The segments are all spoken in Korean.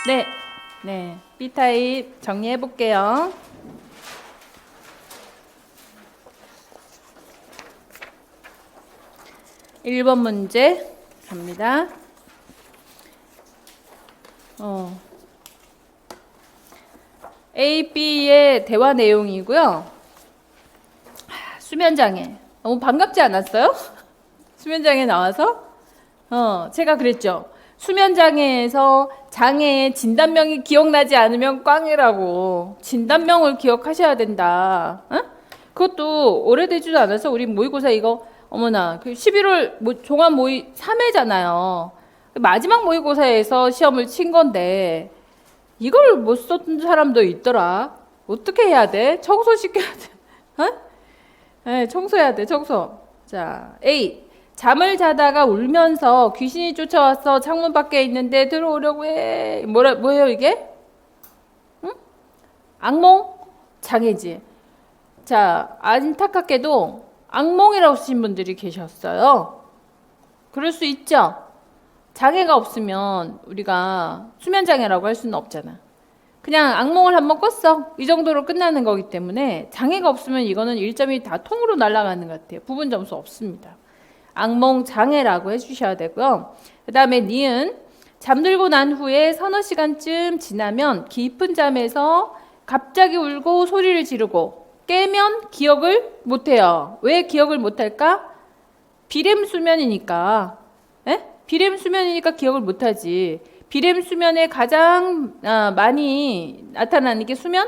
네, 네. B타입 정리해 볼게요. 일 번 문제 갑니다. A, B의 대화 내용이고요. 수면장애. 너무 반갑지 않았어요? 수면장애 나와서? 제가 그랬죠. 수면장애에서 장애의 진단명이 기억나지 않으면 꽝이라고. 진단명을 기억하셔야 된다. 그것도 오래되지도 않아서 우리 모의고사 이거 어머나 11월 종합 모의 3회잖아요. 마지막 모의고사에서 시험을 친 건데 이걸 못 썼던 사람도 있더라. 어떻게 해야 돼? 청소시켜야 돼. 네, 청소해야 돼. 청소. 자, A. 잠을 자다가 울면서 귀신이 쫓아와서 창문 밖에 있는데 들어오려고 해. 뭐예요 이게? 응? 악몽? 장애지. 자, 안타깝게도 악몽이라고 쓰신 분들이 계셨어요. 그럴 수 있죠? 장애가 없으면 우리가 수면장애라고 할 수는 없잖아. 그냥 악몽을 한번 꿨어. 이 정도로 끝나는 거기 때문에 장애가 없으면 이거는 1점이 다 통으로 날아가는 것 같아요. 부분 점수 없습니다. 악몽 장애라고 해주셔야 되고요. 그 다음에 니은 잠들고 난 후에 서너 시간쯤 지나면 깊은 잠에서 갑자기 울고 소리를 지르고 깨면 기억을 못해요. 왜 기억을 못할까? 비렘 수면이니까. 비렘 수면이니까 기억을 못하지. 비렘 수면에 가장 많이 나타나는 게 수면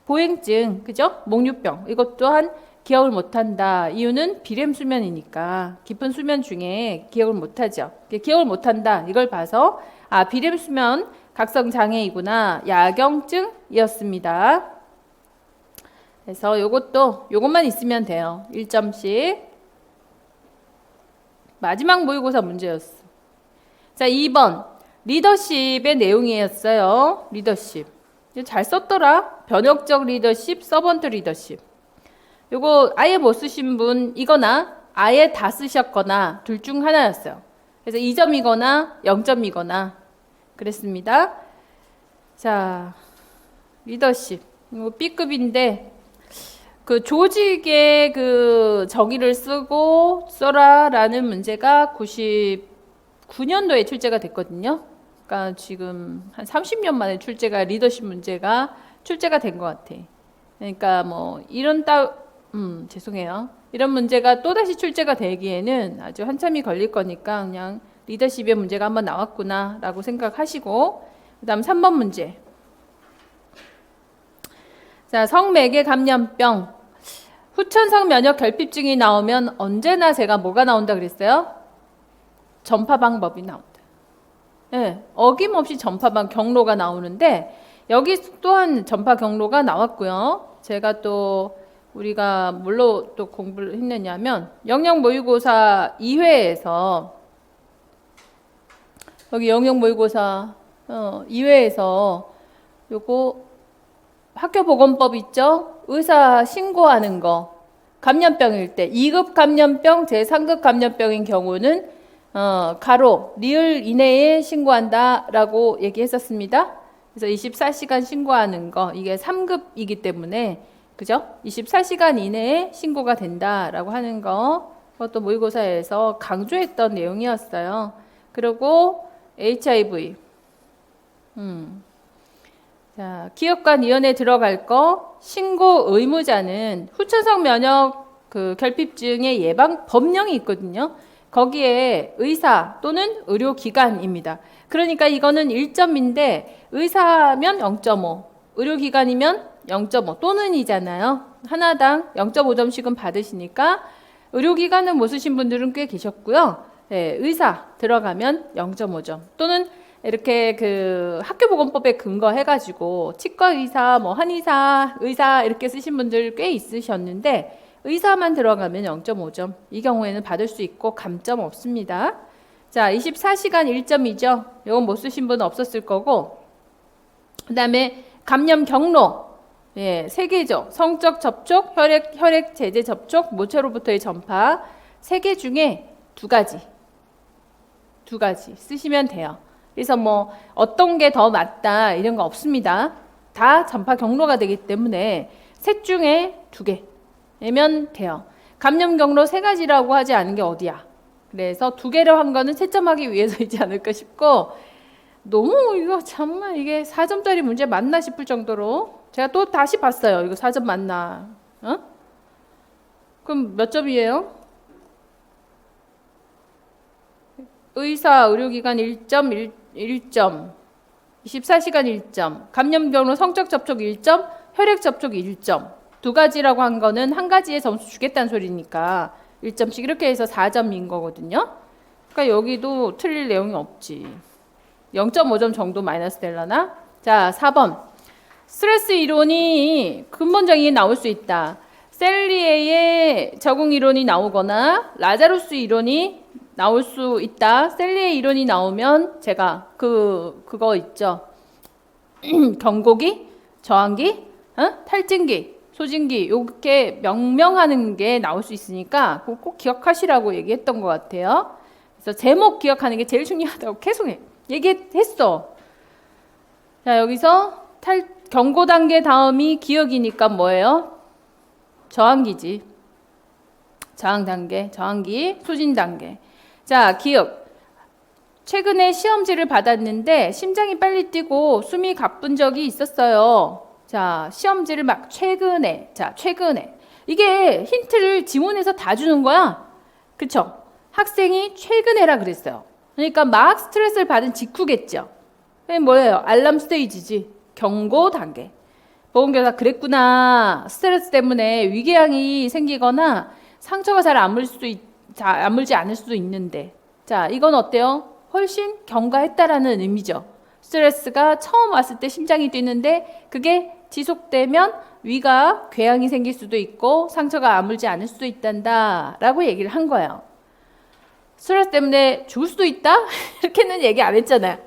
보행증, 그죠? 목류병. 이것 또한 기억을 못한다. 이유는 비렘 수면이니까 깊은 수면 중에 기억을 못하죠. 기억을 못한다. 이걸 봐서 비렘 수면 각성 장애이구나. 야경증이었습니다. 그래서 요것만 있으면 돼요. 1점씩. 마지막 모의고사 문제였어. 자, 2번 리더십의 내용이었어요. 리더십. 잘 썼더라. 변혁적 리더십, 서번트 리더십. 요거 아예 못 쓰신 분 이거나 아예 다 쓰셨거나 둘 중 하나였어요. 그래서 2점이거나 0점이거나 그랬습니다. 자, 리더십. 이거 B급인데 그 조직의 그 정의를 쓰고 써라라는 문제가 99년도에 출제가 됐거든요. 그러니까 지금 한 30년 만에 리더십 문제가 출제가 된 것 같아. 그러니까 뭐 죄송해요. 이런 문제가 또다시 출제가 되기에는 아주 한참이 걸릴 거니까 그냥 리더십의 문제가 한번 나왔구나 라고 생각하시고 그 다음 3번 문제. 자, 성매개 감염병 후천성 면역 결핍증이 나오면 언제나 제가 뭐가 나온다 그랬어요? 전파 방법이 나온다. 네, 어김없이 전파 경로가 나오는데 여기 또한 전파 경로가 나왔고요. 제가 또 우리가 뭘로 또 공부를 했느냐면 영역 모의고사 2회에서 여기 영역 모의고사 2회에서 요거 학교보건법 있죠? 의사 신고하는 거 감염병일 때 2급 감염병, 제3급 감염병인 경우는 가로, 리을 이내에 신고한다 라고 얘기했었습니다. 그래서 24시간 신고하는 거 이게 3급이기 때문에 그죠? 24시간 이내에 신고가 된다라고 하는 거 그것도 모의고사에서 강조했던 내용이었어요. 그리고 HIV 자, 기업관위원회 들어갈 거 신고 의무자는 후천성 면역 결핍증의 예방 법령이 있거든요. 거기에 의사 또는 의료기관입니다. 그러니까 이거는 1점인데 의사면 0.5, 의료기관이면 0.5 또는이잖아요. 하나당 0.5점씩은 받으시니까 의료기관은 못 쓰신 분들은 꽤 계셨고요. 네, 의사 들어가면 0.5점 또는 이렇게 그 학교보건법에 근거해가지고 치과 의사, 뭐 한의사, 의사 이렇게 쓰신 분들 꽤 있으셨는데 의사만 들어가면 0.5점. 이 경우에는 받을 수 있고 감점 없습니다. 자, 24시간 1점이죠. 이건 못 쓰신 분은 없었을 거고 그 다음에 감염 경로. 예, 3개죠. 성적 접촉, 혈액 제제 접촉, 모체로부터의 전파. 3개 중에 2가지 쓰시면 돼요. 그래서 뭐 어떤 게 더 맞다 이런 거 없습니다. 다 전파 경로가 되기 때문에 셋 중에 2개면 돼요. 감염 경로 3가지라고 하지 않은 게 어디야. 그래서 2개를 한 거는 채점하기 위해서이지 않을까 싶고, 너무 이거 정말 이게 4점짜리 문제 맞나 싶을 정도로 제가 또 다시 봤어요. 이거 4점 맞나? 어? 그럼 몇 점이에요? 의사, 의료기관 1점, 1점, 24시간 1점, 감염 경로 성적 접촉 1점, 혈액 접촉 1점. 2가지라고 한 거는 1가지에 점수 주겠다는 소리니까 1점씩 이렇게 해서 4점인 거거든요. 그러니까 여기도 틀릴 내용이 없지. 0.5점 정도 마이너스 될라나? 자, 4번. 스트레스 이론이 근본적인 나올 수 있다. 셀리에의 적응 이론이 나오거나 라자루스 이론이 나올 수 있다. 셀리의 이론이 나오면 제가 그거 있죠. 경고기, 저항기, 탈진기, 소진기 이렇게 명명하는 게 나올 수 있으니까 그거 꼭 기억하시라고 얘기했던 것 같아요. 그래서 제목 기억하는 게 제일 중요하다고 계속 얘기했어. 자, 여기서 경고 단계 다음이 기억이니까 뭐예요? 저항기지. 저항 단계, 저항기, 소진 단계. 자, 기억. 최근에 시험지를 받았는데 심장이 빨리 뛰고 숨이 가쁜 적이 있었어요. 자, 시험지를 막 최근에. 자, 최근에. 이게 힌트를 지문에서 다 주는 거야. 그쵸? 학생이 최근에라 그랬어요. 그러니까 막 스트레스를 받은 직후겠죠. 그게 뭐예요? 알람 스테이지지. 경고 단계. 보건교사 그랬구나. 스트레스 때문에 위궤양이 생기거나 상처가 잘 아물지 않을 수도 있는데. 자, 이건 어때요? 훨씬 경과했다라는 의미죠. 스트레스가 처음 왔을 때 심장이 뛰는데 그게 지속되면 위가 궤양이 생길 수도 있고 상처가 아물지 않을 수도 있단다 라고 얘기를 한 거예요. 스트레스 때문에 죽을 수도 있다? 이렇게는 얘기 안 했잖아요.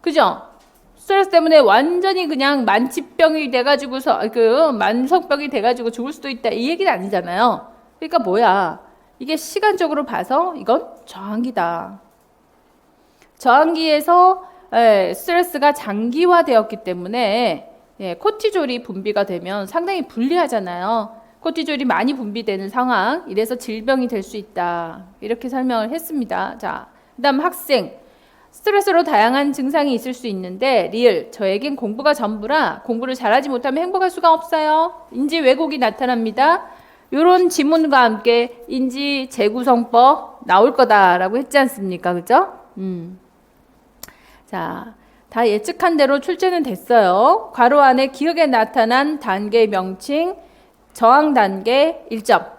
그죠? 스트레스 때문에 완전히 그냥 만치병이 돼가지고서 만성병이 돼가지고 죽을 수도 있다 이 얘기는 아니잖아요. 그러니까 뭐야? 이게 시간적으로 봐서 이건 저항기다. 저항기에서 스트레스가 장기화되었기 때문에 코티졸이 분비가 되면 상당히 불리하잖아요. 코티졸이 많이 분비되는 상황, 이래서 질병이 될 수 있다. 이렇게 설명을 했습니다. 자, 그다음 학생. 스트레스로 다양한 증상이 있을 수 있는데 리을, 저에겐 공부가 전부라 공부를 잘하지 못하면 행복할 수가 없어요. 인지 왜곡이 나타납니다. 이런 지문과 함께 인지 재구성법 나올 거다라고 했지 않습니까? 그죠? 자, 다 예측한 대로 출제는 됐어요. 괄호 안에 기억에 나타난 단계 명칭, 저항 단계 1점.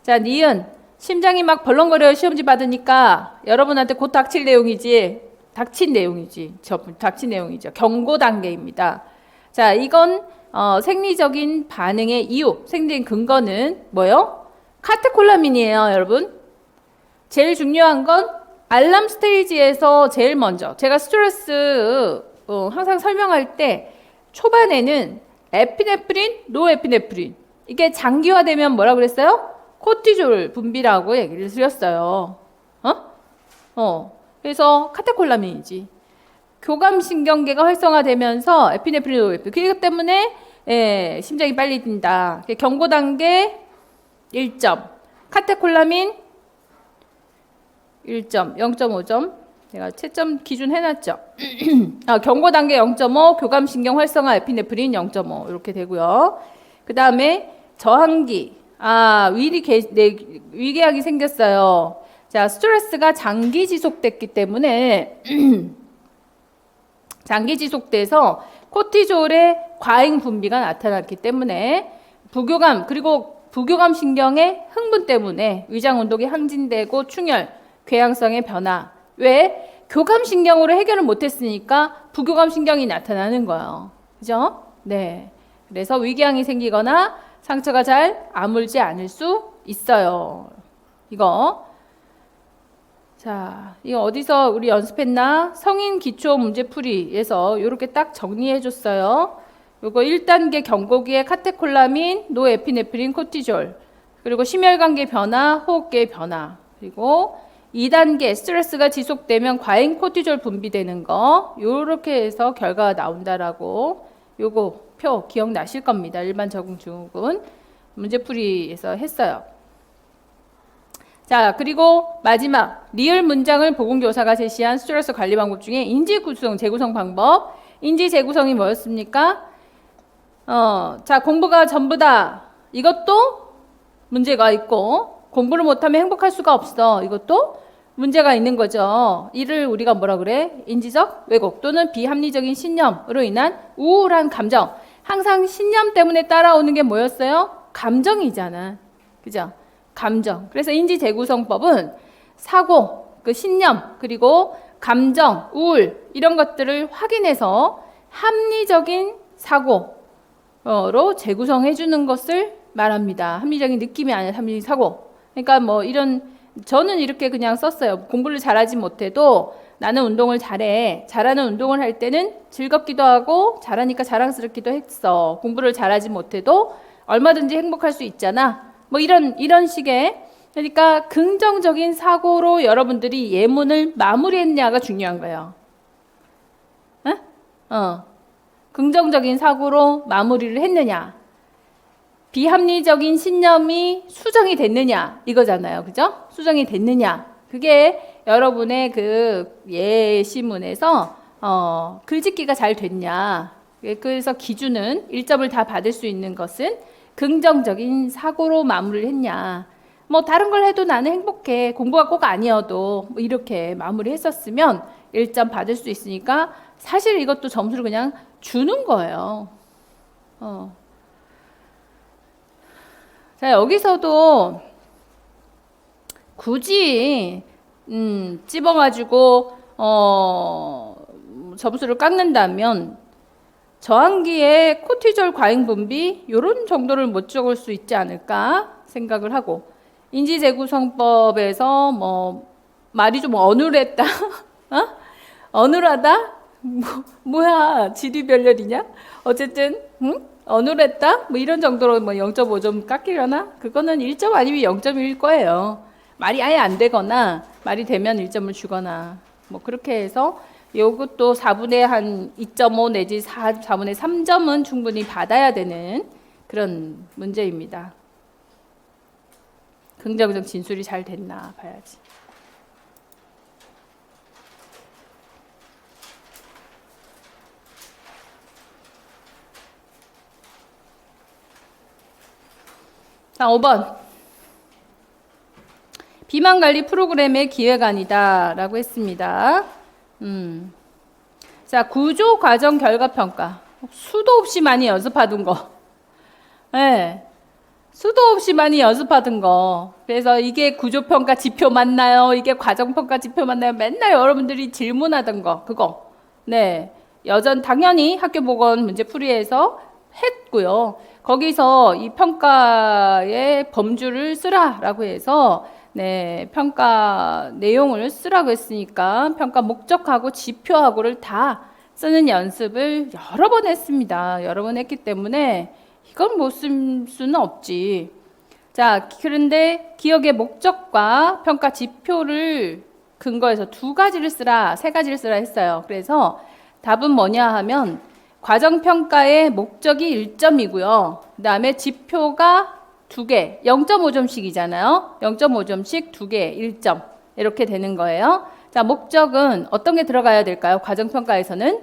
자, 니은, 심장이 막 벌렁거려요. 시험지 받으니까 여러분한테 곧 닥친 내용이지. 닥친 내용이죠. 경고 단계입니다. 자, 이건 생리적인 반응의 이유, 생리적인 근거는 뭐요? 카테콜라민이에요, 여러분. 제일 중요한 건 알람 스테이지에서 제일 먼저 제가 스트레스 항상 설명할 때 초반에는 에피네프린, 노에피네프린 이게 장기화되면 뭐라 그랬어요? 코티졸 분비라고 얘기를 드렸어요. 그래서 카테콜라민이지. 교감신경계가 활성화되면서 에피네프린, 노에피네프린 그렇기 때문에 심장이 빨리 뛴다. 경고 단계 1점, 카테콜라민 1점, 0.5점. 제가 채점 기준 해놨죠. 경고 단계 0.5, 교감신경 활성화 에피네프린 0.5 이렇게 되고요. 그 다음에 저항기. 위궤양이 생겼어요. 자, 스트레스가 장기 지속됐기 때문에 장기 지속돼서 코티졸의 과잉 분비가 나타났기 때문에 부교감 그리고 부교감 신경의 흥분 때문에 위장 운동이 항진되고 충혈, 궤양성의 변화. 왜? 교감 신경으로 해결을 못했으니까 부교감 신경이 나타나는 거예요. 그죠? 네. 그래서 위궤양이 생기거나 상처가 잘 아물지 않을 수 있어요. 이거. 자, 이거 어디서 우리 연습했나? 성인 기초 문제풀이에서 이렇게 딱 정리해 줬어요. 요거 1단계 경고기의 카테콜라민, 노에피네프린, 코티졸. 그리고 심혈관계 변화, 호흡기의 변화. 그리고 2단계 스트레스가 지속되면 과잉 코티졸 분비되는 거, 요렇게 해서 결과가 나온다라고 요거 표 기억나실 겁니다. 일반 적응 증후군 문제풀이에서 했어요. 자, 그리고 마지막 리을 문장을 보건교사가 제시한 스트레스 관리 방법 중에 인지 구성, 재구성 방법. 인지 재구성이 뭐였습니까? 자, 공부가 전부다. 이것도 문제가 있고, 공부를 못하면 행복할 수가 없어. 이것도 문제가 있는 거죠. 이를 우리가 뭐라 그래? 인지적 왜곡 또는 비합리적인 신념으로 인한 우울한 감정. 항상 신념 때문에 따라오는 게 뭐였어요? 감정이잖아. 그죠? 감정. 그래서 인지 재구성법은 사고, 그 신념, 그리고 감정, 우울 이런 것들을 확인해서 합리적인 사고로 재구성해 주는 것을 말합니다. 합리적인 느낌이 아니라 합리적인 사고. 그러니까 뭐 이런 저는 이렇게 그냥 썼어요. 공부를 잘하지 못해도 나는 운동을 잘해. 잘하는 운동을 할 때는 즐겁기도 하고 잘하니까 자랑스럽기도 했어. 공부를 잘하지 못해도 얼마든지 행복할 수 있잖아. 뭐 이런 식의 그러니까 긍정적인 사고로 여러분들이 예문을 마무리했냐가 중요한 거예요. 긍정적인 사고로 마무리를 했느냐. 비합리적인 신념이 수정이 됐느냐 이거잖아요. 그죠? 수정이 됐느냐. 그게 여러분의 그 예시문에서 글짓기가 잘 됐냐. 그래서 기준은 1점을 다 받을 수 있는 것은 긍정적인 사고로 마무리를 했냐. 뭐 다른 걸 해도 나는 행복해. 공부가 꼭 아니어도 뭐 이렇게 마무리했었으면 1점 받을 수 있으니까 사실 이것도 점수를 그냥 주는 거예요. 자, 여기서도 굳이 찝어가지고 점수를 깎는다면 저항기에 코티졸 과잉 분비 이런 정도를 못 적을 수 있지 않을까 생각을 하고 인지재구성법에서 뭐 말이 좀 어눌했다, 어눌하다, 뭐야 지리별렬이냐? 어쨌든 어눌했다, 뭐 이런 정도로 뭐 0.5점 깎이려나? 그거는 1점 아니면 0점일 거예요. 말이 아예 안 되거나 말이 되면 1점을 주거나 뭐 그렇게 해서. 요것도 4분의 한 2.5 내지 4분의 3점은 충분히 받아야 되는 그런 문제입니다. 긍정적 진술이 잘 됐나 봐야지. 자, 5번. 비만관리 프로그램의 기획안이다 라고 했습니다. 자, 구조 과정 결과 평가. 수도 없이 많이 연습하던 거. 네. 수도 없이 많이 연습하던 거. 그래서 이게 구조 평가 지표 맞나요? 이게 과정 평가 지표 맞나요? 맨날 여러분들이 질문하던 거. 그거. 네. 당연히 학교 보건 문제풀이에서 했고요. 거기서 이 평가의 범주를 쓰라라고 해서 네, 평가 내용을 쓰라고 했으니까 평가 목적하고 지표하고를 다 쓰는 연습을 여러 번 했습니다. 여러 번 했기 때문에 이건 못 쓸 수는 없지. 자, 그런데 기억의 목적과 평가 지표를 근거해서 2가지를 쓰라, 3가지를 쓰라 했어요. 그래서 답은 뭐냐 하면 과정평가의 목적이 1점이고요. 그 다음에 지표가 2개, 0.5점씩이잖아요. 0.5점씩 2개, 1점. 이렇게 되는 거예요. 자, 목적은 어떤 게 들어가야 될까요? 과정평가에서는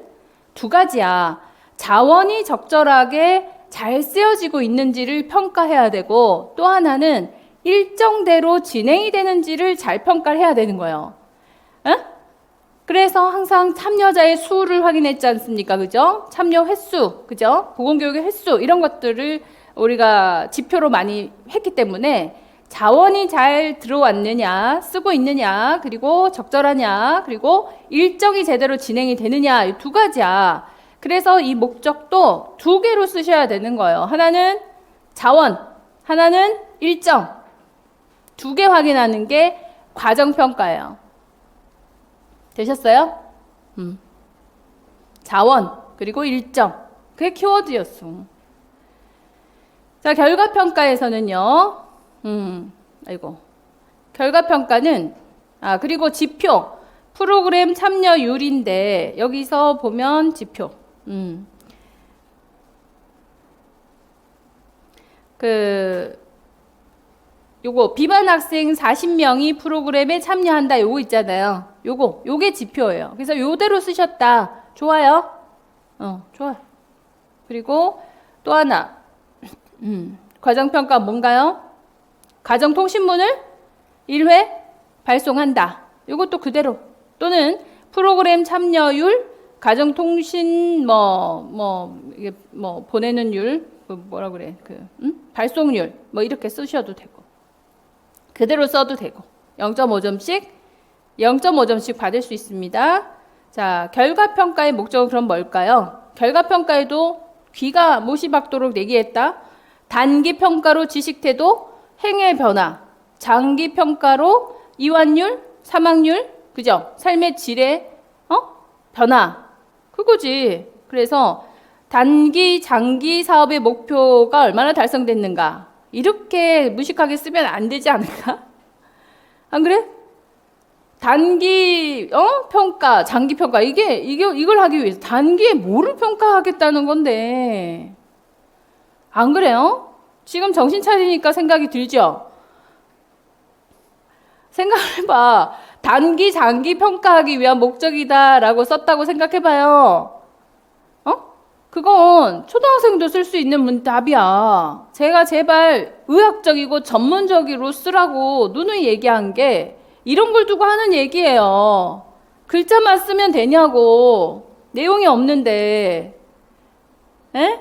2가지야. 자원이 적절하게 잘 쓰여지고 있는지를 평가해야 되고, 또 하나는 일정대로 진행이 되는지를 잘 평가를 해야 되는 거예요. 그래서 항상 참여자의 수를 확인했지 않습니까? 그죠? 참여 횟수, 그죠? 보건교육의 횟수, 이런 것들을 우리가 지표로 많이 했기 때문에 자원이 잘 들어왔느냐, 쓰고 있느냐, 그리고 적절하냐, 그리고 일정이 제대로 진행이 되느냐, 이 2가지야. 그래서 이 목적도 2개로 쓰셔야 되는 거예요. 하나는 자원, 하나는 일정. 2개 확인하는 게 과정평가예요. 되셨어요? 자원, 그리고 일정. 그게 키워드였어. 자, 결과평가에서는요, 결과평가는 그리고 지표. 프로그램 참여율인데 여기서 보면 지표. 요거 비만 학생 40명이 프로그램에 참여한다. 요거 있잖아요. 요게 지표예요. 그래서 요대로 쓰셨다. 좋아요. 좋아요. 그리고 또 하나. 과정평가 뭔가요? 가정통신문을 1회 발송한다. 요것도 그대로. 또는 프로그램 참여율, 가정통신 이게 보내는 율, 뭐라 그래? 발송률 뭐 이렇게 쓰셔도 되고. 그대로 써도 되고. 0.5점씩 받을 수 있습니다. 자, 결과평가의 목적은 그럼 뭘까요? 결과평가에도 귀가 못이 박도록 내기했다. 단기평가로 지식태도, 행의 변화. 장기평가로 이완율, 사망률, 그죠? 삶의 질의 변화. 그거지. 그래서 단기, 장기 사업의 목표가 얼마나 달성됐는가. 이렇게 무식하게 쓰면 안 되지 않을까? 안 그래? 단기 평가, 장기 평가 이걸 하기 위해서 단기에 뭐를 평가하겠다는 건데 안 그래요? 지금 정신 차리니까 생각이 들죠? 생각해봐. 단기, 장기 평가하기 위한 목적이다라고 썼다고 생각해봐요. 그건 초등학생도 쓸 수 있는 답이야. 제가 제발 의학적이고 전문적으로 쓰라고 누누이 얘기한 게 이런 걸 두고 하는 얘기예요. 글자만 쓰면 되냐고. 내용이 없는데. 에?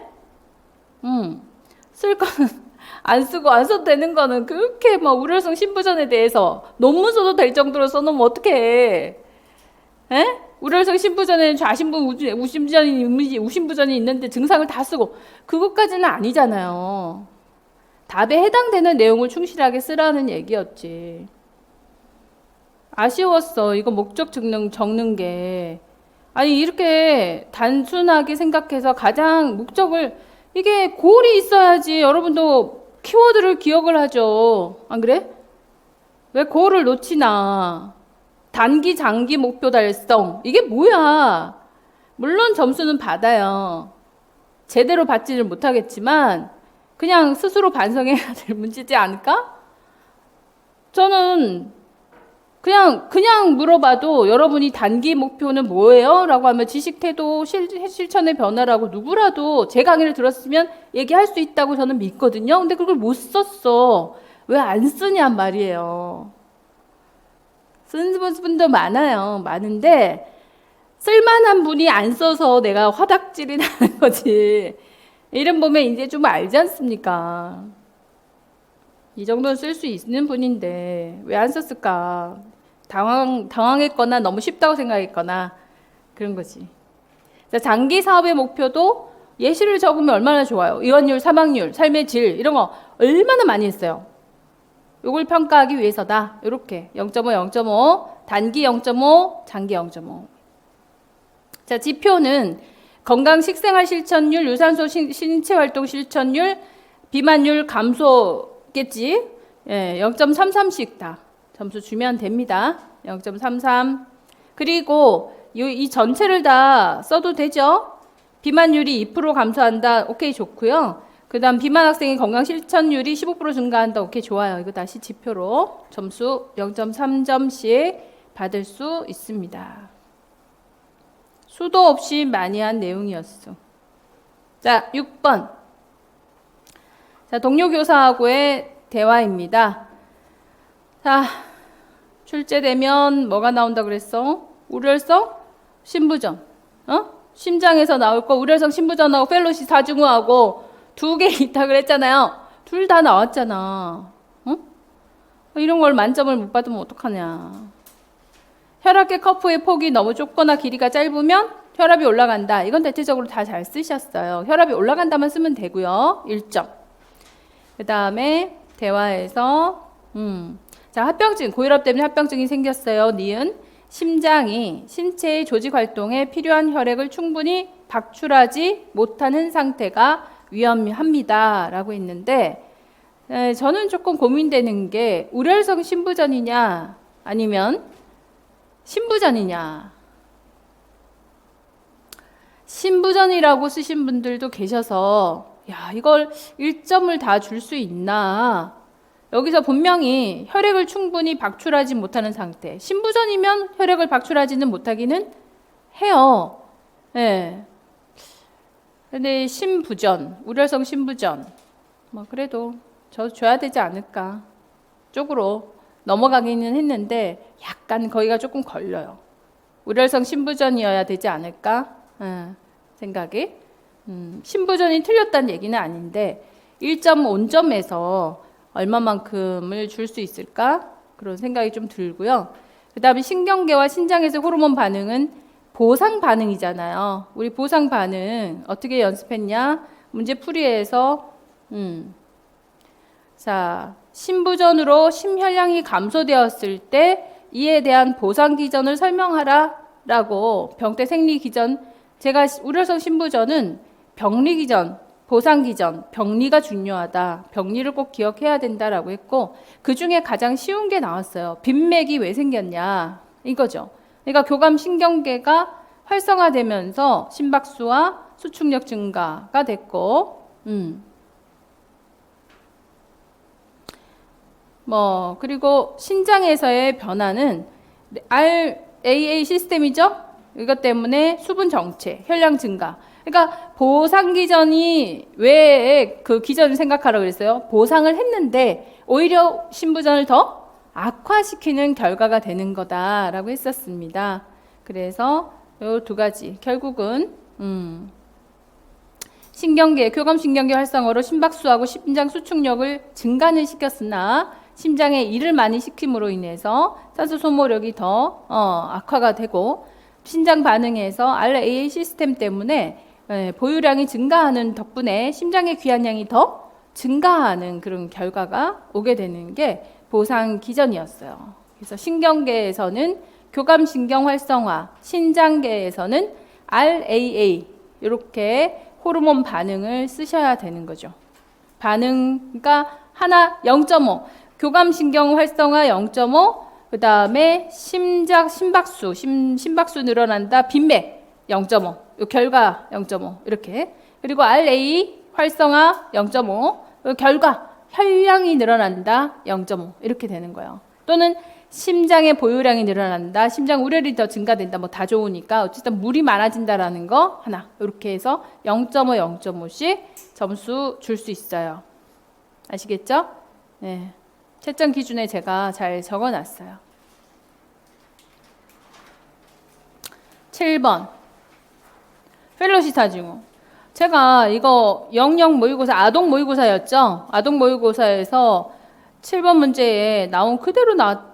쓸 거는 안 쓰고 안 써도 되는 거는 그렇게 우려성 신부전에 대해서 논문 써도 될 정도로 써놓으면 어떡해. 에? 우려성 신부전에는 좌신부, 우신부전이 있는데 증상을 다 쓰고 그것까지는 아니잖아요. 답에 해당되는 내용을 충실하게 쓰라는 얘기였지. 아쉬웠어. 이거 목적 적는 게. 아니 이렇게 단순하게 생각해서 가장 목적을 이게 골이 있어야지 여러분도 키워드를 기억을 하죠. 안 그래? 왜 골을 놓치나. 단기, 장기 목표 달성. 이게 뭐야? 물론 점수는 받아요. 제대로 받지는 못하겠지만 그냥 스스로 반성해야 될 문제지 않을까? 저는 그냥 물어봐도 여러분이 단기 목표는 뭐예요? 라고 하면 지식 태도 실천의 변화라고 누구라도 제 강의를 들었으면 얘기할 수 있다고 저는 믿거든요. 근데 그걸 못 썼어. 왜 안 쓰냔 말이에요. 쓰는 분도 많아요. 많은데 쓸만한 분이 안 써서 내가 화닥질이 나는 거지. 이름 보면 이제 좀 알지 않습니까? 이 정도는 쓸 수 있는 분인데 왜 안 썼을까? 당황했거나 너무 쉽다고 생각했거나 그런 거지. 자, 장기 사업의 목표도 예시를 적으면 얼마나 좋아요. 이완율, 사망률, 삶의 질 이런 거 얼마나 많이 했어요. 요걸 평가하기 위해서다. 이렇게 0.5, 0.5, 단기 0.5, 장기 0.5. 자, 지표는 건강 식생활 실천율, 유산소 신체 활동 실천율, 비만율 감소겠지. 예, 0.33씩 다 점수 주면 됩니다. 0.33. 그리고 이 전체를 다 써도 되죠. 비만율이 2% 감소한다. 오케이, 좋고요. 그 다음 비만 학생의 건강 실천율이 15% 증가한다. 오케이, 좋아요. 이거 다시 지표로 점수 0.3점씩 받을 수 있습니다. 수도 없이 많이 한 내용이었어. 자, 6번. 자, 동료 교사하고의 대화입니다. 자, 출제되면 뭐가 나온다 그랬어? 우려성 신부전. 심장에서 나올 거 우려성 신부전하고 펠로시 사중후하고 2개 있다 그랬잖아요. 둘 다 나왔잖아. 이런 걸 만점을 못 받으면 어떡하냐. 혈압계 커프의 폭이 너무 좁거나 길이가 짧으면 혈압이 올라간다. 이건 대체적으로 다 잘 쓰셨어요. 혈압이 올라간다만 쓰면 되고요. 1점. 그 다음에 대화에서 자, 합병증, 고혈압 때문에 합병증이 생겼어요. 니은 심장이 신체의 조직 활동에 필요한 혈액을 충분히 박출하지 못하는 상태가 위험합니다. 라고 했는데 저는 조금 고민되는 게 우려성 신부전이냐 아니면 신부전이냐? 신부전이라고 쓰신 분들도 계셔서 야, 이걸 1점을 다 줄 수 있나? 여기서 분명히 혈액을 충분히 박출하지 못하는 상태. 신부전이면 혈액을 박출하지는 못하기는 해요. 네. 근데 신부전, 우려성 신부전, 뭐 그래도 저 줘야 되지 않을까 쪽으로 넘어가기는 했는데 약간 거기가 조금 걸려요. 우려성 신부전이어야 되지 않을까 생각이. 신부전이 틀렸다는 얘기는 아닌데 1.5점에서 얼마만큼을 줄 수 있을까 그런 생각이 좀 들고요. 그 다음에 신경계와 신장에서 호르몬 반응은 보상 반응이잖아요. 우리 보상 반응 어떻게 연습했냐? 문제 풀이에서 자, 신부전으로 심혈량이 감소되었을 때 이에 대한 보상 기전을 설명하라 라고 병태 생리 기전, 제가 우려성 신부전은 병리 기전, 보상 기전, 병리가 중요하다. 병리를 꼭 기억해야 된다라고 했고 그 중에 가장 쉬운 게 나왔어요. 빈맥이 왜 생겼냐 이거죠. 그러니까 교감 신경계가 활성화되면서 심박수와 수축력 증가가 됐고, 그리고 신장에서의 변화는 RAA 시스템이죠. 이것 때문에 수분 정체, 혈량 증가. 그러니까 보상 기전이 왜 그 기전을 생각하라고 그랬어요? 보상을 했는데 오히려 신부전을 더 악화시키는 결과가 되는 거다라고 했었습니다. 그래서 요 두 가지 결국은 신경계, 교감신경계 활성화로 심박수하고 심장 수축력을 증가는 시켰으나 심장에 일을 많이 시킴으로 인해서 산소 소모력이 더 악화가 되고 신장 반응에서 RAA 시스템 때문에 보유량이 증가하는 덕분에 심장의 귀환량이 더 증가하는 그런 결과가 오게 되는 게 보상 기전이었어요. 그래서 신경계에서는 교감신경 활성화, 신장계에서는 RAA 이렇게 호르몬 반응을 쓰셔야 되는 거죠. 반응가 하나 0.5, 교감신경 활성화 0.5, 그 다음에 심박수 늘어난다, 빈맥 0.5, 요 결과 0.5 이렇게. 그리고 RA 활성화 0.5, 결과 혈량이 늘어난다 0.5 이렇게 되는 거예요. 또는 심장의 보유량이 늘어난다, 심장 우려율이 더 증가된다, 뭐 다 좋으니까 어쨌든 물이 많아진다라는 거 하나 이렇게 해서 0.5, 0.5씩 점수 줄 수 있어요. 아시겠죠? 네. 채점 기준에 제가 잘 적어놨어요. 7번 펠로시타 증후. 제가 이거 영역 모의고사 아동 모의고사였죠. 아동 모의고사에서 7번 문제에 나온 그대로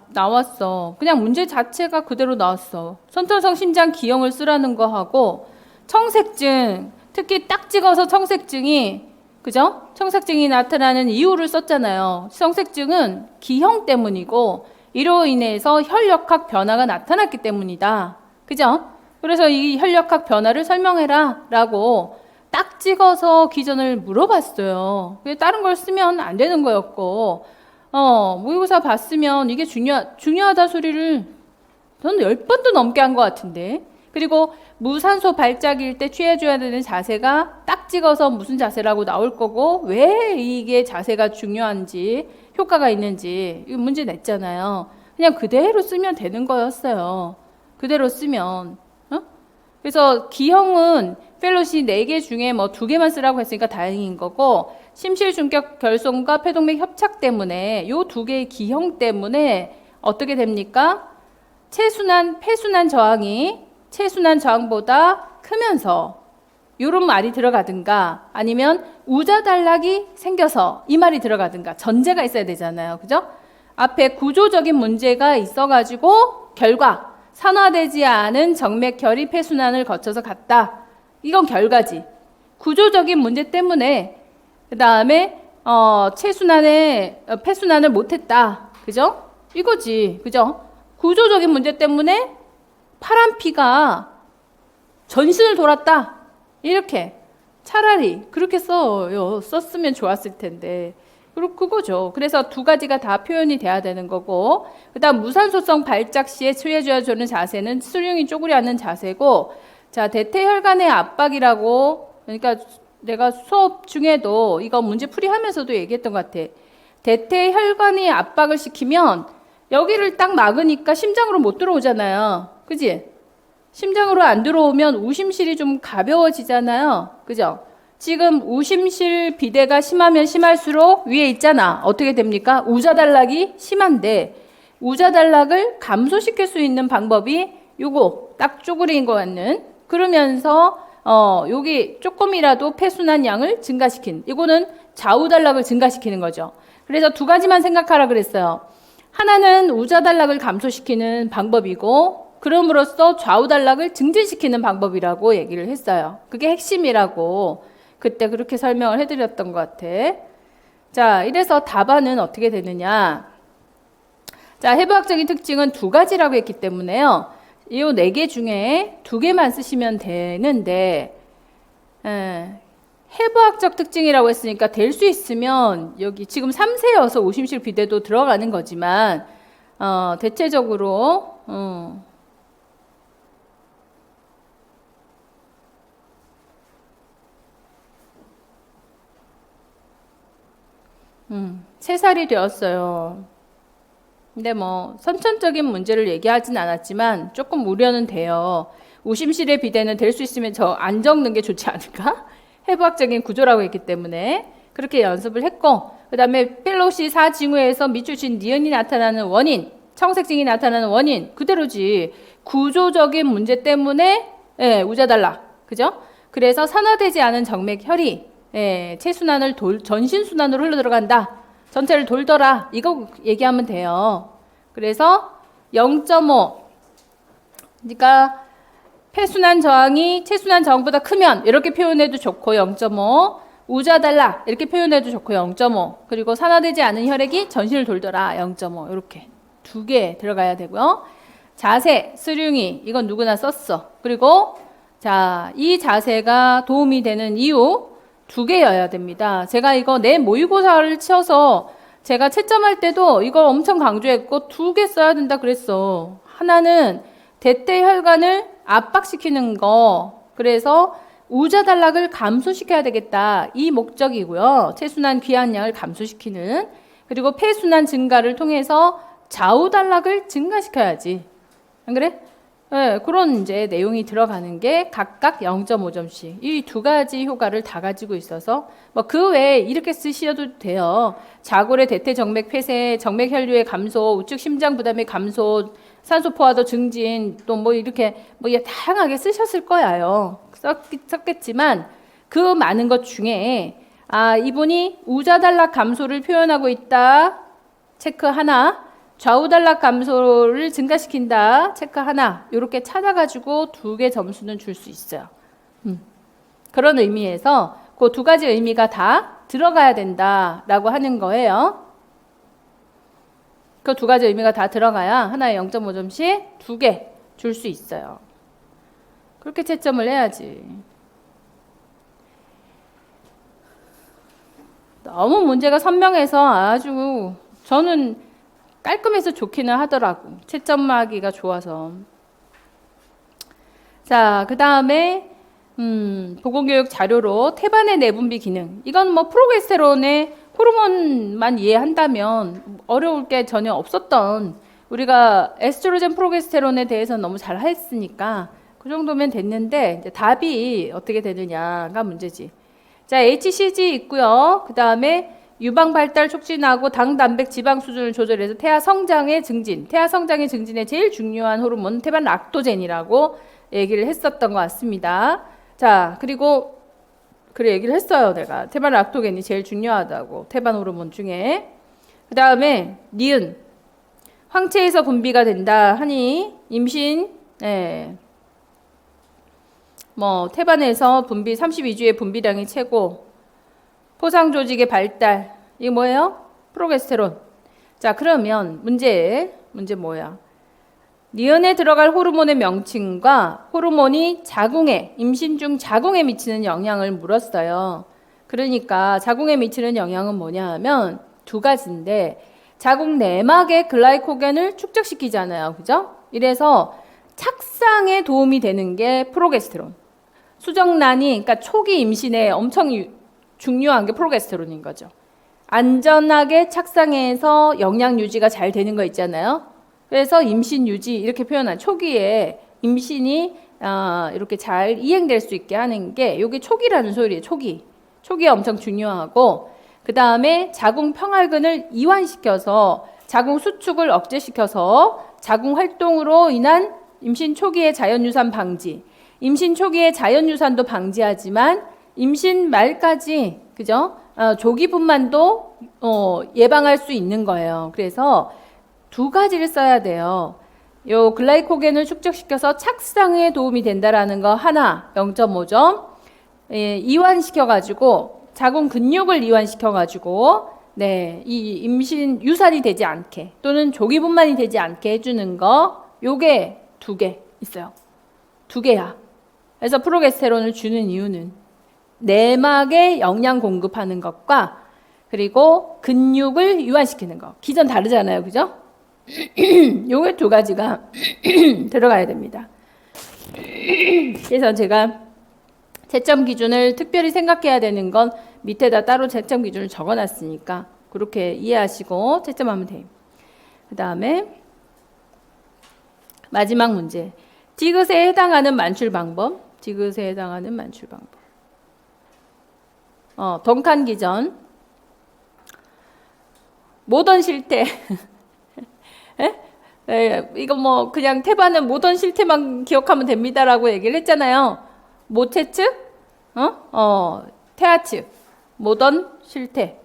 나왔어. 그냥 문제 자체가 그대로 나왔어. 선천성 심장 기형을 쓰라는 거 하고 청색증, 특히 딱 찍어서 청색증이 그죠? 청색증이 나타나는 이유를 썼잖아요. 청색증은 기형 때문이고 이로 인해서 혈역학 변화가 나타났기 때문이다. 그죠? 그래서 이 혈역학 변화를 설명해라 라고 딱 찍어서 기전을 물어봤어요. 다른 걸 쓰면 안 되는 거였고 모의고사 봤으면 이게 중요하다 소리를 저는 10번도 넘게 한 것 같은데. 그리고 무산소 발작일 때 취해줘야 되는 자세가 딱 찍어서 무슨 자세라고 나올 거고 왜 이게 자세가 중요한지 효과가 있는지 이 문제 냈잖아요. 그냥 그대로 쓰면 되는 거였어요. 그대로 쓰면. 그래서 기형은 펠로시 4개 중에 뭐 2개만 쓰라고 했으니까 다행인 거고 심실중격 결손과 폐동맥 협착 때문에 요 2개의 기형 때문에 어떻게 됩니까? 폐순환 저항이 체순환 저항보다 크면서 이런 말이 들어가든가 아니면 우자단락이 생겨서 이 말이 들어가든가 전제가 있어야 되잖아요. 그죠? 앞에 구조적인 문제가 있어가지고 결과 산화되지 않은 정맥혈이 폐순환을 거쳐서 갔다. 이건 결과지. 구조적인 문제 때문에 그 다음에 폐순환을 못했다. 그죠? 이거지. 그죠? 구조적인 문제 때문에 파란 피가 전신을 돌았다. 이렇게 차라리 그렇게 썼으면 좋았을 텐데 그거죠. 그래서 두 가지가 다 표현이 돼야 되는 거고, 그다음 무산소성 발작 시에 취해줘주는 자세는 수룡이 쪼그려 앉는 자세고, 자, 대퇴혈관의 압박이라고, 그러니까 내가 수업 중에도 이거 문제 풀이하면서도 얘기했던 것 같아. 대퇴혈관이 압박을 시키면 여기를 딱 막으니까 심장으로 못 들어오잖아요. 그지? 심장으로 안 들어오면 우심실이 좀 가벼워지잖아요. 그죠? 지금 우심실 비대가 심하면 심할수록 위에 있잖아. 어떻게 됩니까? 우자단락이 심한데 우자단락을 감소시킬 수 있는 방법이 요거 딱 쪼그린 것 같는, 그러면서 여기 조금이라도 폐순환 양을 증가시킨, 이거는 좌우단락을 증가시키는 거죠. 그래서 두 가지만 생각하라 그랬어요. 하나는 우자단락을 감소시키는 방법이고, 그럼으로써 좌우단락을 증진시키는 방법이라고 얘기를 했어요. 그게 핵심이라고 그때 그렇게 설명을 해드렸던 것 같아. 자, 이래서 답안은 어떻게 되느냐. 자, 해부학적인 특징은 두 가지라고 했기 때문에요. 이 네 개 중에 두 개만 쓰시면 되는데, 해부학적 특징이라고 했으니까 될 수 있으면 여기 지금 3세여서 우심실 비대도 들어가는 거지만, 대체적으로, 세 살이 되었어요. 근데 뭐 선천적인 문제를 얘기하진 않았지만 조금 우려는 돼요. 우심실의 비대는 될 수 있으면 저 안 적는 게 좋지 않을까? 해부학적인 구조라고 했기 때문에 그렇게 연습을 했고, 그 다음에 펠로시 사징후에서 미추신 니은이 나타나는 원인, 청색증이 나타나는 원인 그대로지. 구조적인 문제 때문에 우자단락, 그죠? 그래서 산화되지 않은 정맥혈이 체순환을 전신순환으로 흘러들어간다. 전체를 돌더라. 이거 얘기하면 돼요. 그래서 0.5, 그러니까 폐순환 저항이 체순환 저항보다 크면 이렇게 표현해도 좋고 0.5, 우자단락 이렇게 표현해도 좋고 0.5, 그리고 산화되지 않은 혈액이 전신을 돌더라 0.5, 이렇게 두 개 들어가야 되고요. 자세, 스륜이 이건 누구나 썼어. 그리고 자, 이 자세가 도움이 되는 이유 두 개여야 됩니다. 제가 이거 내 모의고사를 치어서 제가 채점할 때도 이걸 엄청 강조했고 두 개 써야 된다 그랬어. 하나는 대퇴혈관을 압박시키는 거, 그래서 우자단락을 감소시켜야 되겠다, 이 목적이고요. 체순환 귀환량을 감소시키는, 그리고 폐순환 증가를 통해서 좌우단락을 증가시켜야지. 안 그래? 네, 그런 이제 내용이 들어가는 게 각각 0.5점씩 이 두 가지 효과를 다 가지고 있어서 뭐 그 외에 이렇게 쓰셔도 돼요. 자골의 대퇴 정맥 폐쇄, 정맥 혈류의 감소, 우측 심장 부담의 감소, 산소 포화도 증진, 또 뭐 이렇게 뭐 다양하게 쓰셨을 거예요. 썼겠지만 그 많은 것 중에 이분이 우자단락 감소를 표현하고 있다, 체크 하나. 좌우단락 감소를 증가시킨다, 체크 하나. 이렇게 찾아가지고 두 개 점수는 줄 수 있어요. 그런 의미에서 그 두 가지 의미가 다 들어가야 된다라고 하는 거예요. 그 두 가지 의미가 다 들어가야 하나에 0.5점씩 두 개 줄 수 있어요. 그렇게 채점을 해야지. 너무 문제가 선명해서 아주 저는 깔끔해서 좋기는 하더라고. 채점하기가 좋아서. 자, 그 다음에 보건교육 자료로 태반의 내분비 기능. 이건 뭐 프로게스테론의 호르몬만 이해한다면 어려울 게 전혀 없었던, 우리가 에스트로겐 프로게스테론에 대해서 너무 잘 했으니까 그 정도면 됐는데, 이제 답이 어떻게 되느냐가 문제지. 자, HCG 있고요. 그 다음에 유방 발달 촉진하고 당, 단백, 지방 수준을 조절해서 태아 성장의 증진, 태아 성장의 증진에 제일 중요한 호르몬 태반 락토젠이라고 얘기를 했었던 것 같습니다. 자, 그리고 그래 얘기를 했어요. 내가 태반 락토젠이 제일 중요하다고, 태반 호르몬 중에. 그 다음에 니은, 황체에서 분비가 된다 하니 임신, 뭐 태반에서 분비 32주의 분비량이 최고. 포상 조직의 발달, 이게 뭐예요? 프로게스테론. 자, 그러면 문제 뭐야? 니은에 들어갈 호르몬의 명칭과 호르몬이 자궁에, 임신 중 자궁에 미치는 영향을 물었어요. 그러니까 자궁에 미치는 영향은 뭐냐 하면 두 가지인데 자궁 내막의 글라이코겐을 축적시키잖아요. 그죠? 이래서 착상에 도움이 되는 게 프로게스테론. 수정란이, 그러니까 초기 임신에 엄청 중요한 게 프로게스테론인 거죠. 안전하게 착상해서 영양 유지가 잘 되는 거 있잖아요. 그래서 임신 유지 이렇게 표현한 초기에 임신이 이렇게 잘 이행될 수 있게 하는 게 여기 초기라는 소리예요. 초기에 엄청 중요하고 그 다음에 자궁 평활근을 이완시켜서 자궁 수축을 억제시켜서 자궁 활동으로 인한 임신 초기의 자연유산 방지, 임신 초기의 자연유산도 방지하지만 임신 말까지 그죠? 조기 분만도 예방할 수 있는 거예요. 그래서 두 가지를 써야 돼요. 요 글라이코겐을 축적시켜서 착상에 도움이 된다라는 거 하나 0.5점 이완시켜가지고 자궁 근육을 이완시켜가지고 네, 이 임신 유산이 되지 않게 또는 조기 분만이 되지 않게 해주는 거 요게 두 개 있어요. 두 개야. 그래서 프로게스테론을 주는 이유는 내막에 영양 공급하는 것과 그리고 근육을 이완시키는 것. 기전 다르잖아요. 그죠? 요게 두 가지가 들어가야 됩니다. 그래서 제가 채점 기준을 특별히 생각해야 되는 건 밑에다 따로 채점 기준을 적어놨으니까 그렇게 이해하시고 채점하면 돼요. 그 다음에 마지막 문제. 디귿에 해당하는 만출 방법. 디귿에 해당하는 만출 방법. 덩칸 기전. 모던 실태. 이거 뭐 그냥 태반은 모던 실태만 기억하면 됩니다라고 얘기를 했잖아요. 모체측, 태아측, 모던 실태.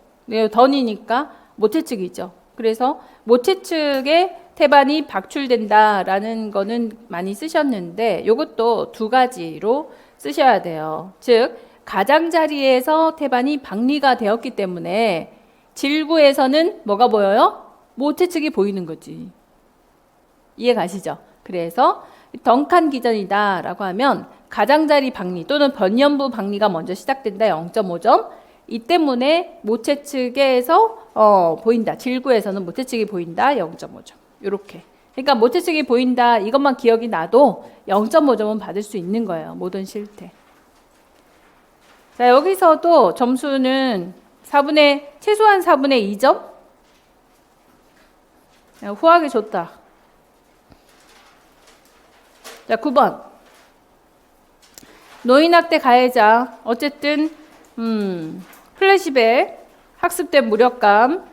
던이니까 모체측이죠. 그래서 모체측의 태반이 박출된다라는 거는 많이 쓰셨는데 이것도 두 가지로 쓰셔야 돼요. 즉 가장자리에서 태반이 박리가 되었기 때문에 질구에서는 뭐가 보여요? 모체측이 보이는 거지. 이해 가시죠? 그래서 덩칸 기전이다 라고 하면 가장자리 박리 또는 변연부 박리가 먼저 시작된다 0.5점. 이 때문에 모체측에서 보인다. 질구에서는 모체측이 보인다 0.5점. 이렇게. 그러니까 모체측이 보인다 이것만 기억이 나도 0.5점은 받을 수 있는 거예요. 모든 실태. 자, 여기서도 점수는 최소한 4분의 2점? 후하게 좋다. 자, 9번. 노인학대 가해자. 어쨌든, 플래시백, 학습된 무력감,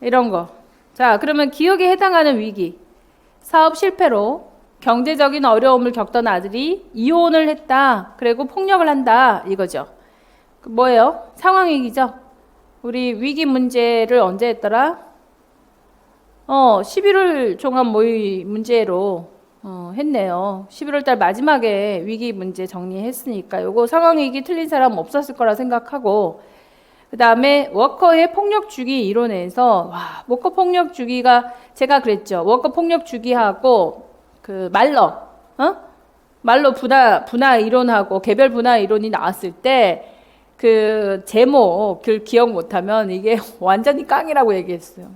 이런 거. 자, 그러면 기억에 해당하는 위기. 사업 실패로 경제적인 어려움을 겪던 아들이 이혼을 했다. 그리고 폭력을 한다. 이거죠. 뭐예요? 상황위기죠. 우리 위기 문제를 언제 했더라? 11월 종합 모의 문제로 했네요. 11월 달 마지막에 위기 문제 정리했으니까 요거 상황위기 틀린 사람 없었을 거라 생각하고 그 다음에 워커의 폭력 주기 이론에서 워커 폭력 주기가 제가 그랬죠. 워커 폭력 주기하고 그 말러 분화 이론하고 개별 분화 이론이 나왔을 때 그 제목을 기억 못하면 이게 완전히 깡이라고 얘기했어요.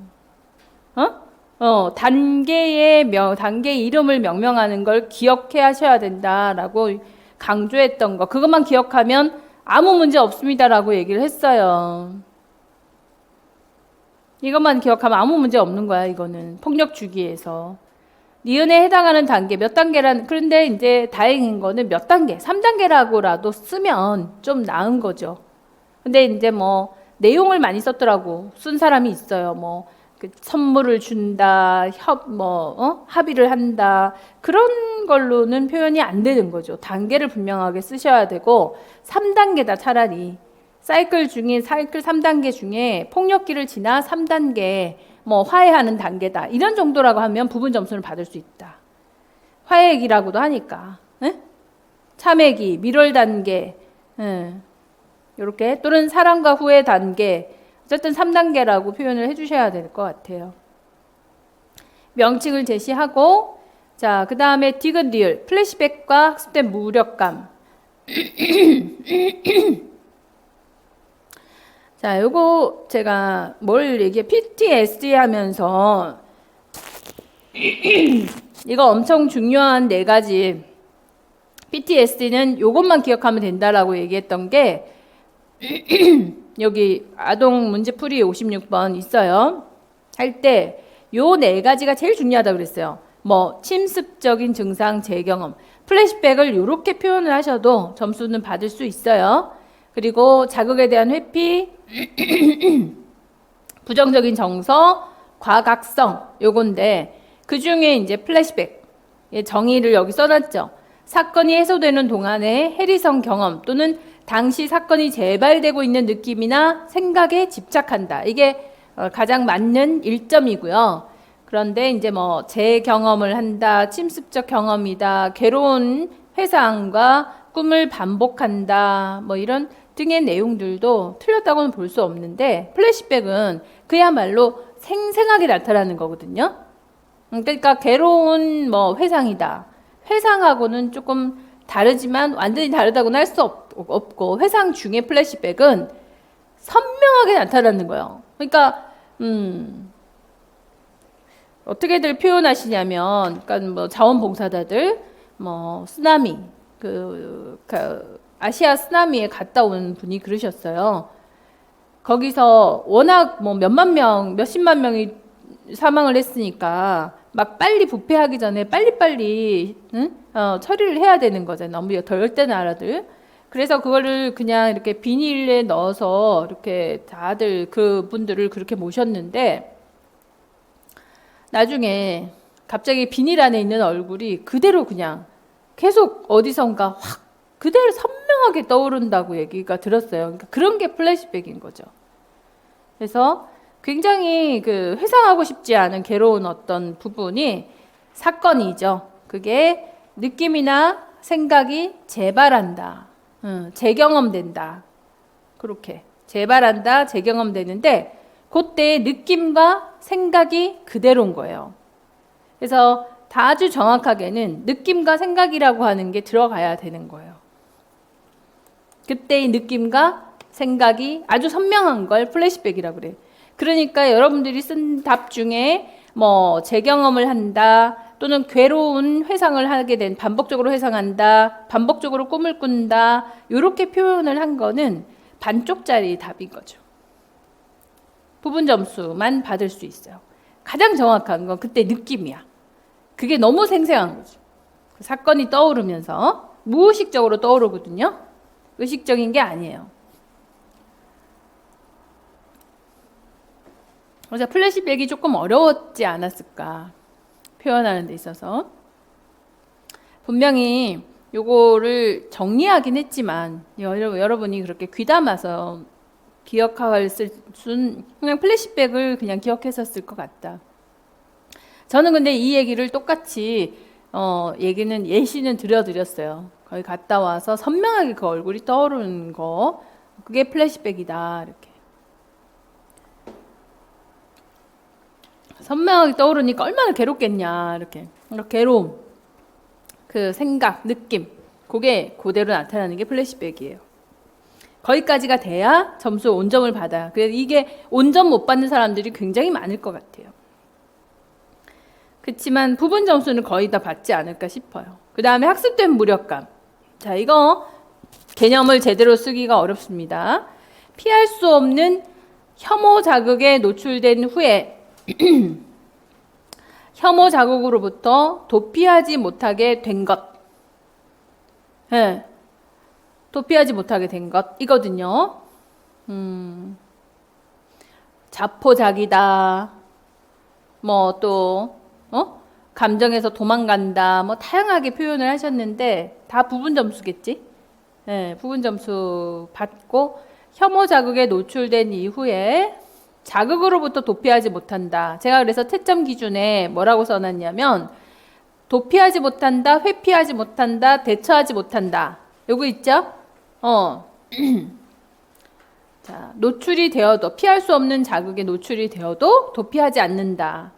단계 이름을 명명하는 걸 기억해 하셔야 된다라고 강조했던 거. 그것만 기억하면 아무 문제 없습니다라고 얘기를 했어요. 이것만 기억하면 아무 문제 없는 거야, 이거는. 폭력 주기에서. 니은에 해당하는 단계, 몇 단계란, 그런데 이제 다행인 거는 몇 단계, 3단계라고라도 쓰면 좀 나은 거죠. 근데 이제 뭐, 내용을 많이 썼더라고. 쓴 사람이 있어요. 그 선물을 준다, 합의를 한다. 그런 걸로는 표현이 안 되는 거죠. 단계를 분명하게 쓰셔야 되고, 3단계다, 차라리. 사이클 3단계 중에 폭력기를 지나 3단계, 화해하는 단계다. 이런 정도라고 하면 부분 점수를 받을 수 있다. 화해기라고도 하니까. 참회기, 밀월 단계, 이렇게 또는 사랑과 후회 단계, 어쨌든 3단계라고 표현을 해주셔야 될 것 같아요. 명칭을 제시하고, 자, 그 다음에 디귿 리을, 플래시백과 학습된 무력감. 자, 요거 제가 뭘 얘기해? PTSD 하면서 이거 엄청 중요한 4가지. PTSD는 요것만 기억하면 된다라고 얘기했던 게 여기 아동 문제풀이 56번 있어요. 할 때 요 4가지가 제일 중요하다고 그랬어요. 뭐 침습적인 증상 재경험, 플래시백을 요렇게 표현을 하셔도 점수는 받을 수 있어요. 그리고 자극에 대한 회피, 부정적인 정서, 과각성 요건데 그 중에 이제 플래시백 정의를 여기 써놨죠. 사건이 해소되는 동안의 해리성 경험 또는 당시 사건이 재발되고 있는 느낌이나 생각에 집착한다. 이게 가장 맞는 1점이고요. 그런데 이제 뭐 재경험을 한다, 침습적 경험이다, 괴로운 회상과 꿈을 반복한다, 뭐 이런 등의 내용들도 틀렸다고는 볼 수 없는데 플래시백은 그야말로 생생하게 나타나는 거거든요. 그러니까 괴로운 뭐 회상이다. 회상하고는 조금 다르지만 완전히 다르다고는 할 수 없고 회상 중에 플래시백은 선명하게 나타나는 거예요. 그러니까 어떻게들 표현하시냐면, 그러니까 뭐 자원봉사자들, 뭐 쓰나미, 그 아시아 쓰나미에 갔다 온 분이 그러셨어요. 거기서 워낙 뭐 몇만 명, 몇십만 명이 사망을 했으니까 막 빨리 부패하기 전에 빨리빨리 처리를 해야 되는 거잖아요. 너무 더 열대 나라들. 그래서 그거를 그냥 이렇게 비닐에 넣어서 이렇게 다들 그분들을 그렇게 모셨는데 나중에 갑자기 비닐 안에 있는 얼굴이 그대로 그냥 계속 어디선가 확 그대로 선명하게 떠오른다고 얘기가 들었어요. 그러니까 그런 게 플래시백인 거죠. 그래서 굉장히 그 회상하고 싶지 않은 괴로운 어떤 부분이 사건이죠. 그게 느낌이나 생각이 재발한다. 재경험된다. 그렇게 재발한다, 재경험되는데 그때 느낌과 생각이 그대로인 거예요. 그래서 다 아주 정확하게는 느낌과 생각이라고 하는 게 들어가야 되는 거예요. 그때의 느낌과 생각이 아주 선명한 걸 플래시백이라고 그래. 그러니까 여러분들이 쓴 답 중에 뭐 재경험을 한다 또는 괴로운 회상을 하게 된 반복적으로 회상한다, 반복적으로 꿈을 꾼다 이렇게 표현을 한 거는 반쪽짜리 답인 거죠. 부분 점수만 받을 수 있어요. 가장 정확한 건 그때 느낌이야. 그게 너무 생생한 거죠. 그 사건이 떠오르면서 무의식적으로 떠오르거든요. 의식적인 게 아니에요. 그래서 플래시백이 조금 어려웠지 않았을까 표현하는 데 있어서 분명히 요거를 정리하긴 했지만 여러분이 그렇게 귀담아서 기억할 수는 그냥 플래시백을 그냥 기억했었을 것 같다. 저는 근데 이 얘기를 똑같이 예시는 드렸어요. 거기 갔다 와서 선명하게 그 얼굴이 떠오르는 거 그게 플래시백이다 이렇게. 선명하게 떠오르니까 얼마나 괴롭겠냐 이렇게. 괴로움, 그 생각, 느낌 그게 그대로 나타나는 게 플래시백이에요. 거기까지가 돼야 점수 온점을 받아요. 그래서 이게 온점 못 받는 사람들이 굉장히 많을 것 같아요. 그렇지만 부분 점수는 거의 다 받지 않을까 싶어요. 그 다음에 학습된 무력감. 자, 이거 개념을 제대로 쓰기가 어렵습니다. 피할 수 없는 혐오 자극에 노출된 후에 혐오 자극으로부터 도피하지 못하게 된 것. 네. 도피하지 못하게 된 것이거든요. 자포자기다. 뭐 또 감정에서 도망간다. 뭐 다양하게 표현을 하셨는데 다 부분 점수겠지? 네, 부분 점수 받고 혐오 자극에 노출된 이후에 자극으로부터 도피하지 못한다. 제가 그래서 채점 기준에 뭐라고 써놨냐면 도피하지 못한다, 회피하지 못한다, 대처하지 못한다. 요거 있죠? 자, 노출이 되어도 피할 수 없는 자극에 노출이 되어도 도피하지 않는다.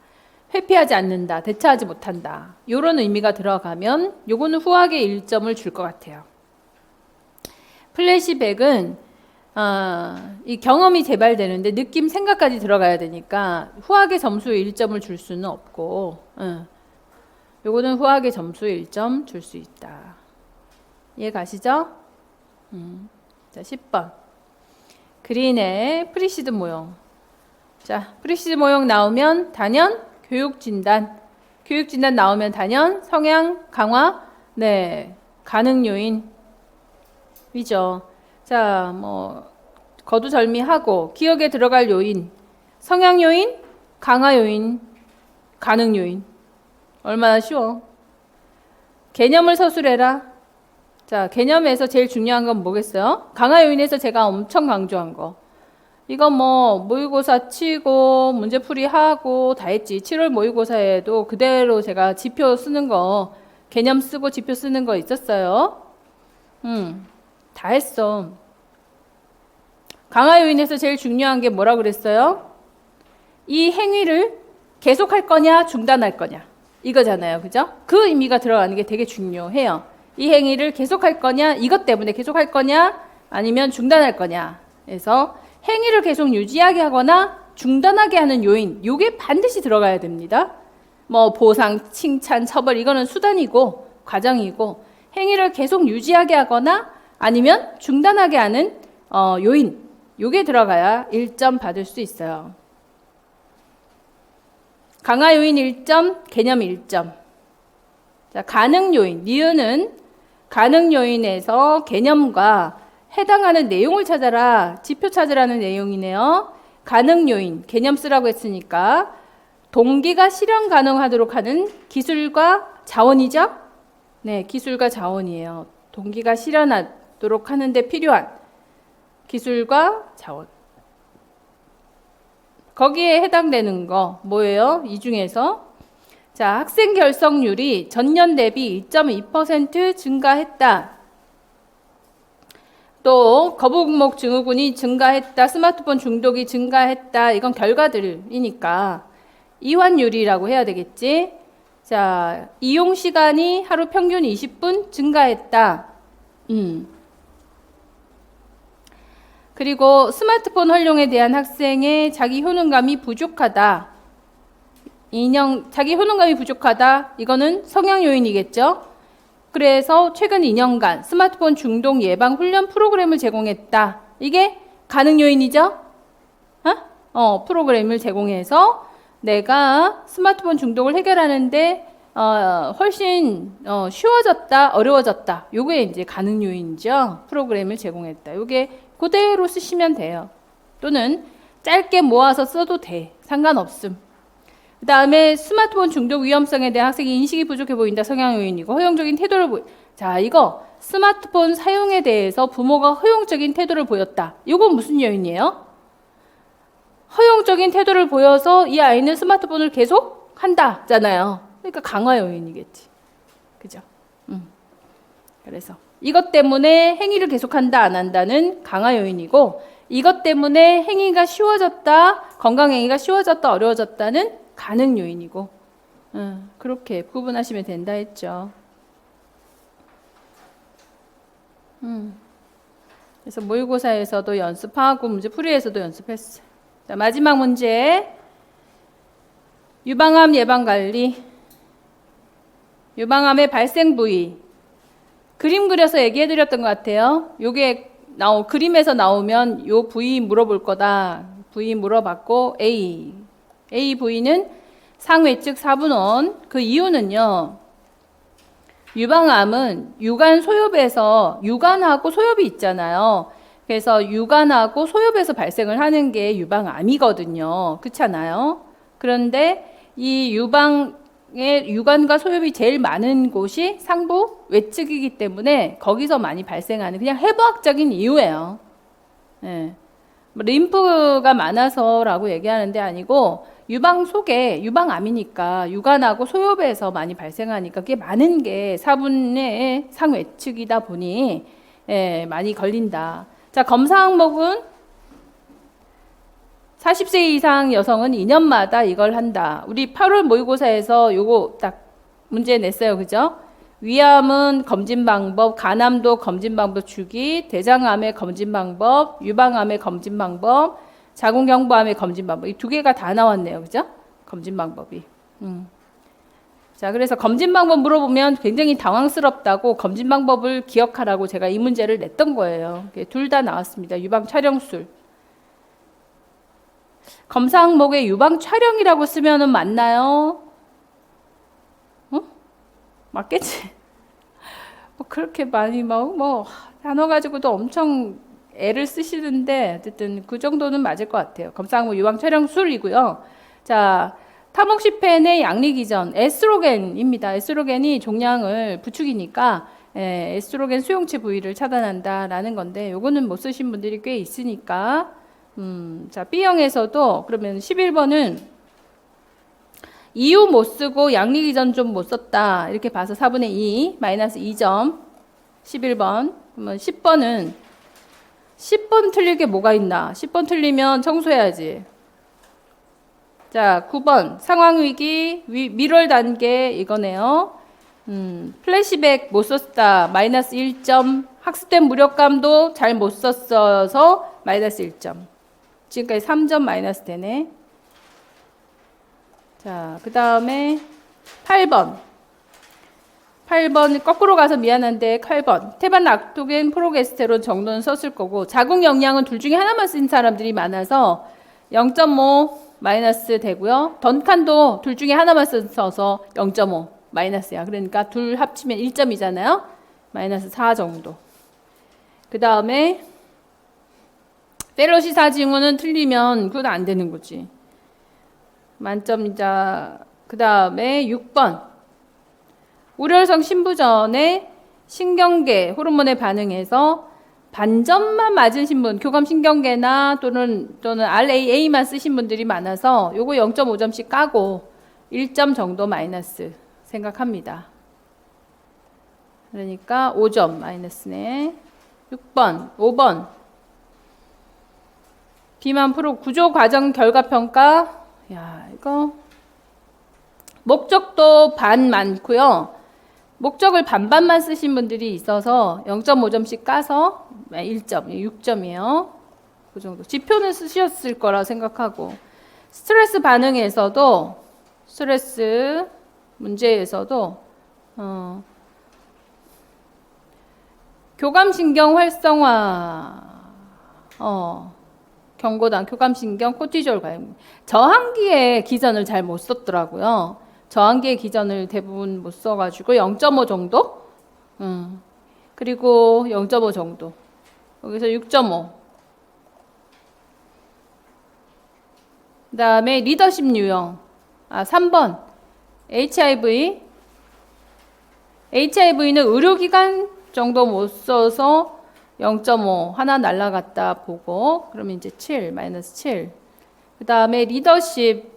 회피하지 않는다. 대처하지 못한다. 요런 의미가 들어가면 요거는 후하게 1점을 줄 것 같아요. 플래시백은 이 경험이 재발되는데 느낌, 생각까지 들어가야 되니까 후학의 점수 1점을 줄 수는 없고, 요거는 후학의 점수 1점 줄 수 있다. 이해 가시죠? 자, 10번. 그린의 프리시드 모형. 자, 프리시드 모형 나오면 단연 교육진단. 교육진단 나오면 단연 성향 강화, 네, 가능 요인. 이죠. 자, 뭐, 거두절미하고, 기억에 들어갈 요인, 성향 요인, 강화 요인, 가능 요인. 얼마나 쉬워. 개념을 서술해라. 자, 개념에서 제일 중요한 건 뭐겠어요? 강화 요인에서 제가 엄청 강조한 거. 이거 뭐, 모의고사 치고, 문제풀이 하고, 다 했지. 7월 모의고사에도 그대로 제가 지표 쓰는 거, 개념 쓰고 지표 쓰는 거 있었어요. 다 했어. 강화 요인에서 제일 중요한 게 뭐라 그랬어요? 이 행위를 계속할 거냐, 중단할 거냐. 이거잖아요. 그죠? 그 의미가 들어가는 게 되게 중요해요. 이 행위를 계속할 거냐, 이것 때문에 계속할 거냐, 아니면 중단할 거냐. 그래서 행위를 계속 유지하게 하거나 중단하게 하는 요인, 요게 반드시 들어가야 됩니다. 뭐 보상, 칭찬, 처벌, 이거는 수단이고 과정이고, 행위를 계속 유지하게 하거나 아니면 중단하게 하는 요인, 요게 들어가야 1점 받을 수 있어요. 강화 요인 1점, 개념 1점. 자, 가능 요인, 니은은 가능 요인에서 개념과 해당하는 내용을 찾아라. 지표 찾으라는 내용이네요. 가능 요인, 개념 쓰라고 했으니까 동기가 실현 가능하도록 하는 기술과 자원이죠? 네, 기술과 자원이에요. 동기가 실현하도록 하는데 필요한 기술과 자원. 거기에 해당되는 거 뭐예요? 이 중에서 자, 학생 결석률이 전년 대비 2.2% 증가했다. 또 거북목 증후군이 증가했다. 스마트폰 중독이 증가했다. 이건 결과들이니까 이완율이라고 해야 되겠지. 자, 이용 시간이 하루 평균 20분 증가했다. 그리고 스마트폰 활용에 대한 학생의 자기 효능감이 부족하다. 자기 효능감이 부족하다. 이거는 성향 요인이겠죠. 그래서 최근 2년간 스마트폰 중독 예방 훈련 프로그램을 제공했다. 이게 가능 요인이죠. 프로그램을 제공해서 내가 스마트폰 중독을 해결하는데 훨씬 쉬워졌다, 어려워졌다. 요게 이제 가능 요인이죠. 프로그램을 제공했다. 요게 그대로 쓰시면 돼요. 또는 짧게 모아서 써도 돼. 상관없음. 그 다음에 스마트폰 중독 위험성에 대한 학생이 인식이 부족해 보인다. 성향 요인이고 허용적인 태도를 자, 이거 스마트폰 사용에 대해서 부모가 허용적인 태도를 보였다. 이건 무슨 요인이에요? 허용적인 태도를 보여서 이 아이는 스마트폰을 계속 한다잖아요. 그러니까 강화 요인이겠지. 그죠? 그래서 이것 때문에 행위를 계속한다 안 한다는 강화 요인이고, 이것 때문에 행위가 쉬워졌다, 건강행위가 쉬워졌다, 어려워졌다는 가능 요인이고, 그렇게 구분하시면 된다 했죠. 그래서 모의고사에서도 연습하고 문제풀이에서도 연습했어요. 자, 마지막 문제. 유방암 예방관리. 유방암의 발생 부위. 그림 그려서 얘기해드렸던 것 같아요. 요게 그림에서 나오면 요 부위 물어볼 거다. 부위 물어봤고, A 부위는 상외측 4분원. 그 이유는요, 유방암은 유관 소엽에서, 유관하고 소엽이 있잖아요. 그래서 유관하고 소엽에서 발생을 하는 게 유방암이거든요. 그렇잖아요. 그런데 이 유관과 소엽이 제일 많은 곳이 상부 외측이기 때문에 거기서 많이 발생하는 그냥 해부학적인 이유예요. 네. 림프가 많아서라고 얘기하는 데 아니고 유방 속에 유방암이니까 유관하고 소엽에서 많이 발생하니까 그게 많은 게 4분의 상외측이다 보니 많이 걸린다. 자, 검사 항목은 40세 이상 여성은 2년마다 이걸 한다. 우리 8월 모의고사에서 요거 딱 문제 냈어요. 그죠? 위암은 검진 방법, 간암도 검진 방법 주기, 대장암의 검진 방법, 유방암의 검진 방법, 자궁경부암의 검진 방법. 이 두 개가 다 나왔네요. 그죠? 검진 방법이. 자, 그래서 검진 방법 물어보면 굉장히 당황스럽다고 검진 방법을 기억하라고 제가 이 문제를 냈던 거예요. 둘 다 나왔습니다. 유방 촬영술. 검사 항목에 유방 촬영이라고 쓰면은 맞나요? 맞겠지? 뭐 그렇게 많이 뭐 단어 가지고도 엄청 애를 쓰시는데 어쨌든 그 정도는 맞을 것 같아요. 검사 항목 유방 촬영술이고요. 자, 타목시펜의 양리기전 에스트로겐입니다. 에스트로겐이 종양을 부추기니까 에스트로겐 수용체 부위를 차단한다라는 건데 요거는 못 쓰신 분들이 꽤 있으니까 자, B형에서도 그러면 11번은 이유 못 쓰고 양리기전 좀 못 썼다. 이렇게 봐서 4분의 2, 마이너스 2점. 11번. 그러면 10번은 10번 틀릴 게 뭐가 있나? 10번 틀리면 청소해야지. 자, 9번. 상황위기, 미럴 단계 이거네요. 플래시백 못 썼다. 마이너스 1점. 학습된 무력감도 잘 못 썼어서 마이너스 1점. 지금까지 3점 마이너스 되네. 자, 그 다음에 8번. 8번 거꾸로 가서 미안한데 8번. 태반 락토겐 프로게스테론 정도는 썼을 거고 자궁 영양은 둘 중에 하나만 쓴 사람들이 많아서 0.5 마이너스 되고요. 던칸도 둘 중에 하나만 써서 0.5 마이너스야. 그러니까 둘 합치면 1점이잖아요. 마이너스 4 정도. 그 다음에 펠로시 사징후는 틀리면 그건 안 되는 거지. 만점이자. 그 다음에 6번. 우려성 신부전에 신경계 호르몬에 반응해서 반점만 맞으신 분, 교감 신경계나 또는 RAA만 쓰신 분들이 많아서 요거 0.5점씩 까고 1점 정도 마이너스 생각합니다. 그러니까 5점 마이너스네. 6번, 5번. 비만 프로 구조 과정 결과 평가. 야, 이거 목적도 반 많고요. 목적을 반반만 쓰신 분들이 있어서 0.5점씩 까서 1점, 6점이에요. 그 정도. 지표는 쓰셨을 거라 생각하고. 스트레스 반응에서도, 스트레스 문제에서도, 교감신경 활성화, 경고당, 교감신경, 코티졸 과잉. 저항기에 기전을 잘 못 썼더라고요. 저항기의 기전을 대부분 못 써가지고 0.5 정도? 그리고 0.5 정도. 여기서 6.5. 그 다음에 리더십 유형. 3번. HIV. HIV는 의료기관 정도 못 써서 0.5 하나 날라갔다 보고 그러면 이제 7, 마이너스 7. 그 다음에 리더십.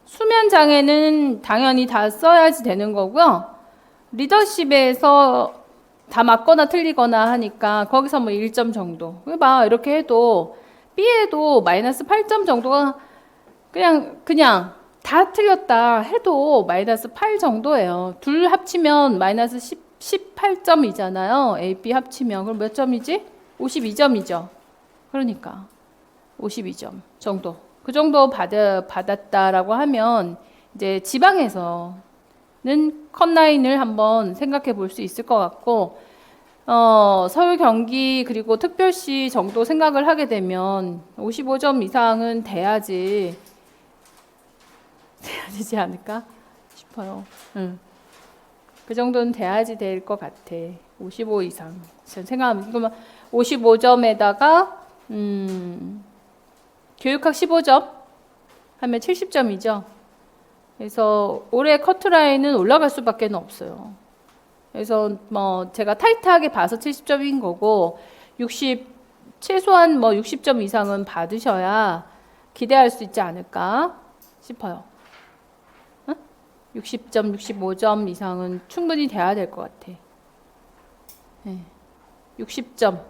수면 장애는 당연히 다 써야지 되는 거고요. 리더십에서 다 맞거나 틀리거나 하니까 거기서 뭐 1점 정도. 봐, 이렇게 해도 B에도 마이너스 8점 정도가 그냥 다 틀렸다 해도 마이너스 8 정도예요. 둘 합치면 마이너스 18점이잖아요. A, B 합치면. 그럼 몇 점이지? 52점이죠. 그러니까 52점 정도. 그 정도 받았다라고 하면 이제 지방에서는 컷라인을 한번 생각해 볼 수 있을 것 같고 서울, 경기 그리고 특별시 정도 생각을 하게 되면 55점 이상은 돼야지 되지 않을까 싶어요. 그 정도는 돼야지 될 것 같아. 55 이상. 생각하면 그러면 55점에다가 교육학 15점 하면 70점이죠. 그래서 올해 커트라인은 올라갈 수밖에 없어요. 그래서 뭐 제가 타이트하게 봐서 70점인 거고 최소한 뭐 60점 이상은 받으셔야 기대할 수 있지 않을까 싶어요. 60점, 65점 이상은 충분히 돼야 될 것 같아. 60점.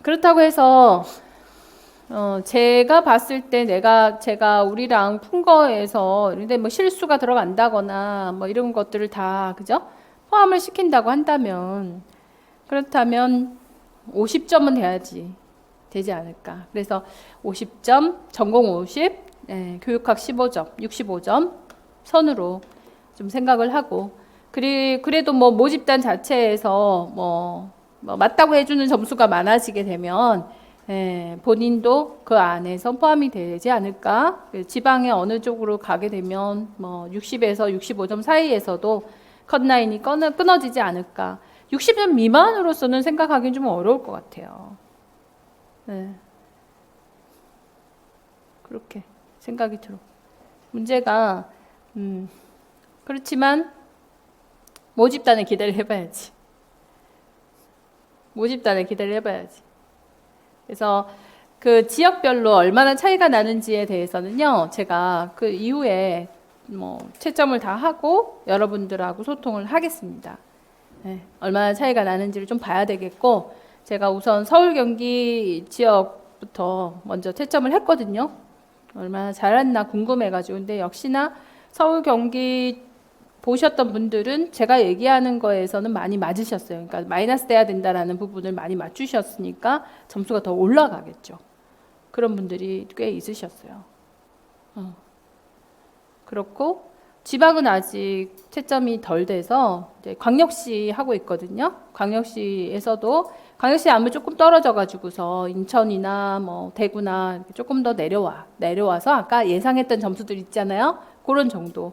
그렇다고 해서 제가 봤을 때 제가 우리랑 푼 거에서, 근데 뭐 실수가 들어간다거나 뭐 이런 것들을 다, 그죠? 포함을 시킨다고 한다면, 그렇다면 50점은 되지 않을까. 그래서 50점, 전공 50, 교육학 15점, 65점 선으로 좀 생각을 하고, 그래도 뭐 모집단 자체에서 뭐 맞다고 해주는 점수가 많아지게 되면 본인도 그 안에서 포함이 되지 않을까. 지방에 어느 쪽으로 가게 되면 뭐 60에서 65점 사이에서도 컷라인이 끊어지지 않을까. 60점 미만으로서는 생각하기는 좀 어려울 것 같아요. 그렇게 생각이 들어. 문제가 그렇지만 모집단에 기대를 해봐야지. 그래서 그 지역별로 얼마나 차이가 나는지에 대해서는요, 제가 그 이후에 뭐 채점을 다 하고 여러분들하고 소통을 하겠습니다. 얼마나 차이가 나는지를 좀 봐야 되겠고, 제가 우선 서울 경기 지역부터 먼저 채점을 했거든요. 얼마나 잘했나 궁금해가지고. 근데 역시나 서울 경기 보셨던 분들은 제가 얘기하는 거에서는 많이 맞으셨어요. 그러니까 마이너스 돼야 된다라는 부분을 많이 맞추셨으니까 점수가 더 올라가겠죠. 그런 분들이 꽤 있으셨어요. 그렇고 지방은 아직 채점이 덜 돼서 이제 광역시 하고 있거든요. 광역시에서도 광역시 아무 조금 떨어져 가지고서 인천이나 뭐 대구나 이렇게 조금 더 내려와서 아까 예상했던 점수들 있잖아요. 그런 정도.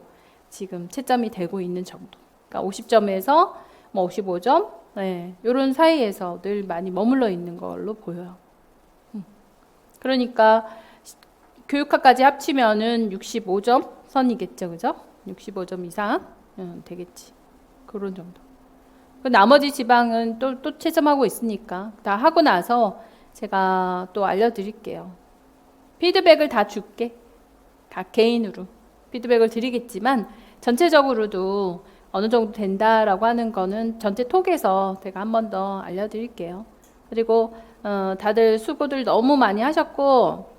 지금 채점이 되고 있는 정도. 그러니까 50점에서 뭐 55점, 이런 사이에서 늘 많이 머물러 있는 걸로 보여요. 그러니까 교육학까지 합치면은 65점 선이겠죠, 그죠? 65점 이상 되겠지. 그런 정도. 그 나머지 지방은 또 채점하고 있으니까 다 하고 나서 제가 또 알려드릴게요. 피드백을 다 줄게. 각 개인으로. 피드백을 드리겠지만 전체적으로도 어느 정도 된다라고 하는 거는 전체 톡에서 제가 한 번 더 알려드릴게요. 그리고 다들 수고들 너무 많이 하셨고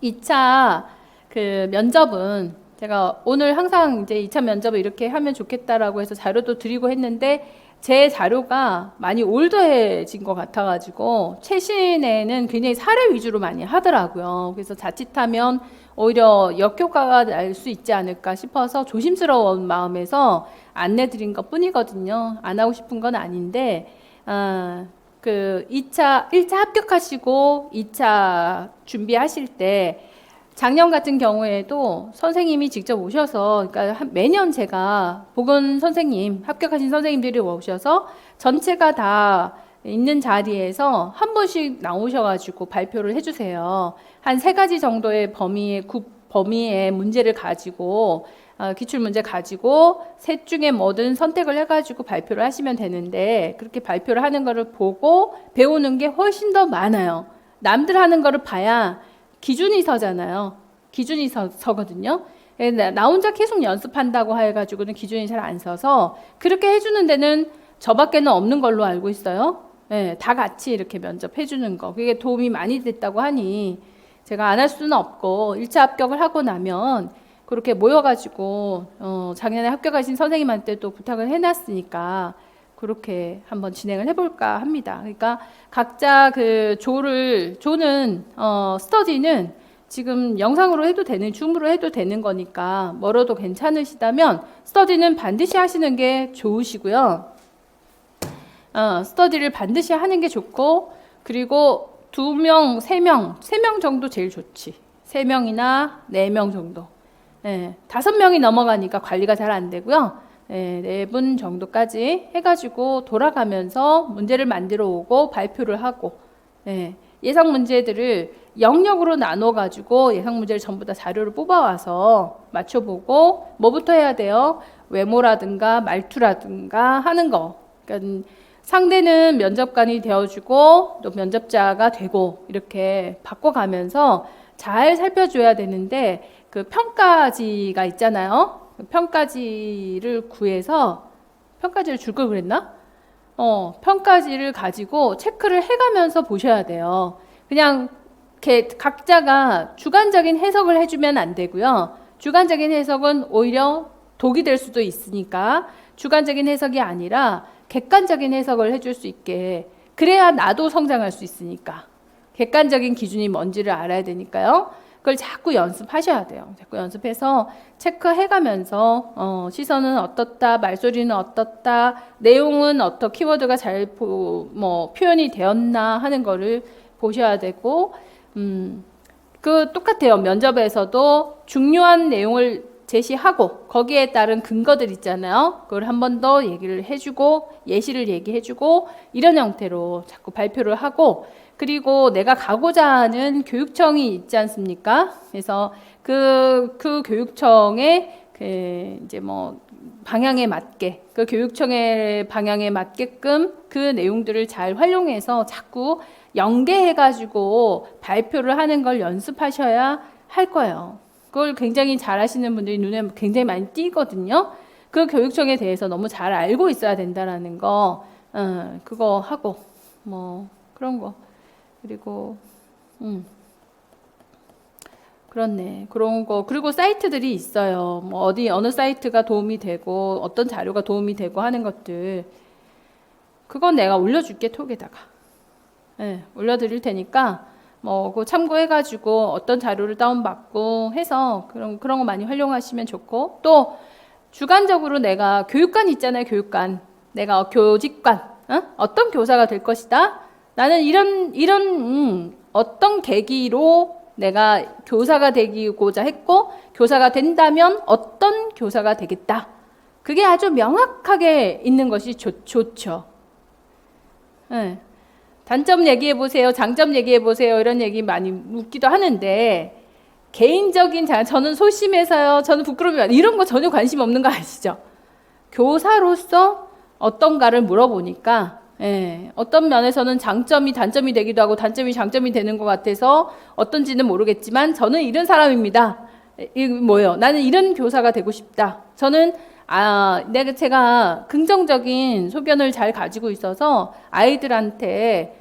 2차 그 면접은 제가 오늘 항상 이제 2차 면접을 이렇게 하면 좋겠다라고 해서 자료도 드리고 했는데 제 자료가 많이 올드해진 것 같아가지고 최신에는 굉장히 사례 위주로 많이 하더라고요. 그래서 자칫하면 오히려 역효과가 날 수 있지 않을까 싶어서 조심스러운 마음에서 안내드린 것 뿐이거든요. 안 하고 싶은 건 아닌데 그 1차 합격하시고 2차 준비하실 때 작년 같은 경우에도 선생님이 직접 오셔서, 그러니까 매년 제가 보건 선생님, 합격하신 선생님들이 오셔서 전체가 다 있는 자리에서 한 번씩 나오셔가지고 발표를 해주세요. 한 3가지 정도의 범위의 문제를 가지고, 기출문제 가지고 셋 중에 뭐든 선택을 해가지고 발표를 하시면 되는데, 그렇게 발표를 하는 거를 보고 배우는 게 훨씬 더 많아요. 남들 하는 거를 봐야 기준이 서잖아요. 기준이 서거든요. 나 혼자 계속 연습한다고 해가지고는 기준이 잘 안 서서 그렇게 해주는 데는 저밖에는 없는 걸로 알고 있어요. 다 같이 이렇게 면접해주는 거. 그게 도움이 많이 됐다고 하니 제가 안 할 수는 없고 1차 합격을 하고 나면 그렇게 모여가지고 작년에 합격하신 선생님한테 또 부탁을 해놨으니까 그렇게 한번 진행을 해볼까 합니다. 그러니까 각자 그 조는 스터디는 지금 영상으로 해도 되는, 줌으로 해도 되는 거니까 멀어도 괜찮으시다면 스터디는 반드시 하시는 게 좋으시고요. 스터디를 반드시 하는 게 좋고, 그리고 2명, 3명 정도 제일 좋지. 3명이나 4명 정도. 5명이 넘어가니까 관리가 잘 안 되고요. 4분 정도까지 해가지고 돌아가면서 문제를 만들어 오고 발표를 하고, 예상 문제들을 영역으로 나눠가지고 예상 문제를 전부 다 자료를 뽑아와서 맞춰보고 뭐부터 해야 돼요? 외모라든가 말투라든가 하는 거. 그러니까 상대는 면접관이 되어주고 또 면접자가 되고 이렇게 바꿔가면서 잘 살펴줘야 되는데 그 평가지가 있잖아요. 평가지를 구해서 평가지를 줄 걸 그랬나? 평가지를 가지고 체크를 해가면서 보셔야 돼요. 그냥 각자가 주관적인 해석을 해주면 안 되고요. 주관적인 해석은 오히려 독이 될 수도 있으니까 주관적인 해석이 아니라 객관적인 해석을 해줄 수 있게, 그래야 나도 성장할 수 있으니까. 객관적인 기준이 뭔지를 알아야 되니까요. 그걸 자꾸 연습하셔야 돼요. 자꾸 연습해서 체크해가면서 시선은 어떻다, 말소리는 어떻다, 내용은 키워드가 잘 표현이 되었나 하는 거를 보셔야 되고, 똑같아요. 면접에서도 중요한 내용을 제시하고 거기에 따른 근거들 있잖아요. 그걸 한 번 더 얘기를 해주고 예시를 얘기해주고 이런 형태로 자꾸 발표를 하고, 그리고 내가 가고자 하는 교육청이 있지 않습니까? 그래서 그 교육청의 이제 방향에 맞게, 그 교육청의 방향에 맞게끔 그 내용들을 잘 활용해서 자꾸 연계해가지고 발표를 하는 걸 연습하셔야 할 거예요. 그걸 굉장히 잘 하시는 분들이 눈에 굉장히 많이 띄거든요. 그 교육청에 대해서 너무 잘 알고 있어야 된다라는 거, 그거 하고, 그런 거. 그리고, 그렇네. 그런 거. 그리고 사이트들이 있어요. 어느 사이트가 도움이 되고, 어떤 자료가 도움이 되고 하는 것들. 그건 내가 올려줄게, 톡에다가. 네, 올려드릴 테니까, 그거 참고해가지고 어떤 자료를 다운받고 해서 그런 거 많이 활용하시면 좋고, 또, 주관적으로 내가 교육관 있잖아요, 교육관. 내가 교직관. 어떤 교사가 될 것이다. 나는 이런 어떤 계기로 내가 교사가 되고자 했고, 교사가 된다면 어떤 교사가 되겠다. 그게 아주 명확하게 있는 것이 좋죠. 네. 단점 얘기해 보세요, 장점 얘기해 보세요, 이런 얘기 많이 묻기도 하는데, 개인적인 저는 소심해서요, 저는 부끄러우면 이런 거 전혀 관심 없는 거 아시죠? 교사로서 어떤가를 물어보니까, 어떤 면에서는 장점이 단점이 되기도 하고 단점이 장점이 되는 것 같아서 어떤지는 모르겠지만 저는 이런 사람입니다. 뭐예요? 나는 이런 교사가 되고 싶다. 저는 제가 긍정적인 소견을 잘 가지고 있어서 아이들한테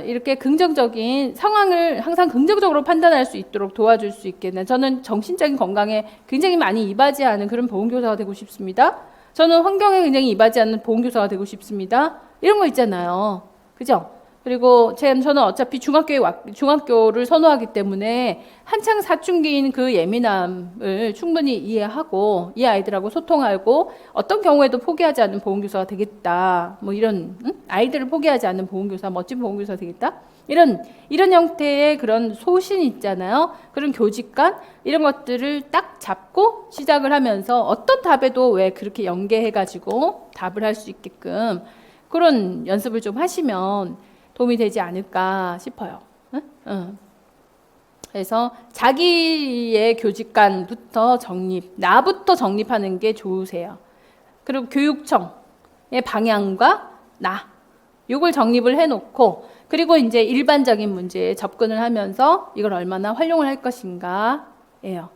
이렇게 긍정적인 상황을 항상 긍정적으로 판단할 수 있도록 도와줄 수 있겠네. 저는 정신적인 건강에 굉장히 많이 이바지하는 그런 보훈교사가 되고 싶습니다. 저는 환경에 굉장히 이바지하는 보훈교사가 되고 싶습니다. 이런 거 있잖아요. 그죠? 그리고 저는 어차피 중학교를 선호하기 때문에 한창 사춘기인 그 예민함을 충분히 이해하고 이 아이들하고 소통하고 어떤 경우에도 포기하지 않는 보훈교사가 되겠다. 이런 아이들을 포기하지 않는 보훈교사, 멋진 보훈교사가 되겠다. 이런 형태의 그런 소신 있잖아요. 그런 교직관 이런 것들을 딱 잡고 시작을 하면서 어떤 답에도 왜 그렇게 연계해가지고 답을 할 수 있게끔 그런 연습을 좀 하시면 도움이 되지 않을까 싶어요. 그래서 자기의 교직관부터 나부터 정립하는 게 좋으세요. 그리고 교육청의 방향과 요걸 정립을 해놓고, 그리고 이제 일반적인 문제에 접근을 하면서 이걸 얼마나 활용을 할 것인가예요.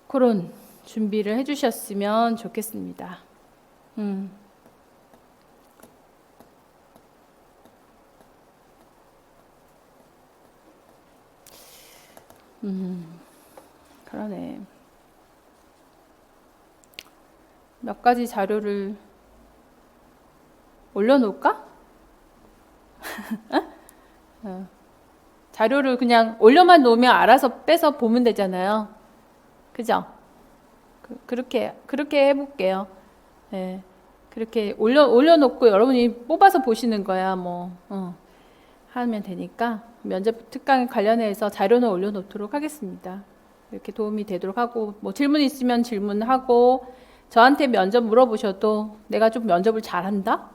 그런 준비를 해주셨으면 좋겠습니다. 그러네. 몇 가지 자료를 올려놓을까? 자료를 그냥 올려만 놓으면 알아서 빼서 보면 되잖아요. 그죠? 그렇게 해볼게요. 네. 그렇게 올려놓고 여러분이 뽑아서 보시는 거야, 하면 되니까. 면접 특강 관련해서 자료는 올려놓도록 하겠습니다. 이렇게 도움이 되도록 하고, 질문 있으면 질문하고, 저한테 면접 물어보셔도 내가 좀 면접을 잘한다?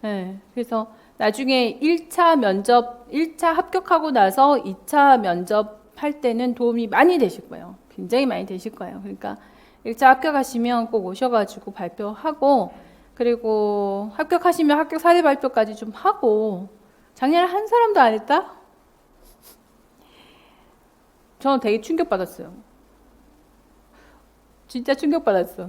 네, 그래서 나중에 1차 합격하고 나서 2차 면접 할 때는 도움이 많이 되실 거예요. 굉장히 많이 되실 거예요. 그러니까 1차 합격하시면 꼭 오셔가지고 발표하고, 그리고 합격하시면 합격 사례 발표까지 좀 하고, 작년에 한 사람도 안 했다? 저는 되게 충격받았어요. 진짜 충격받았어.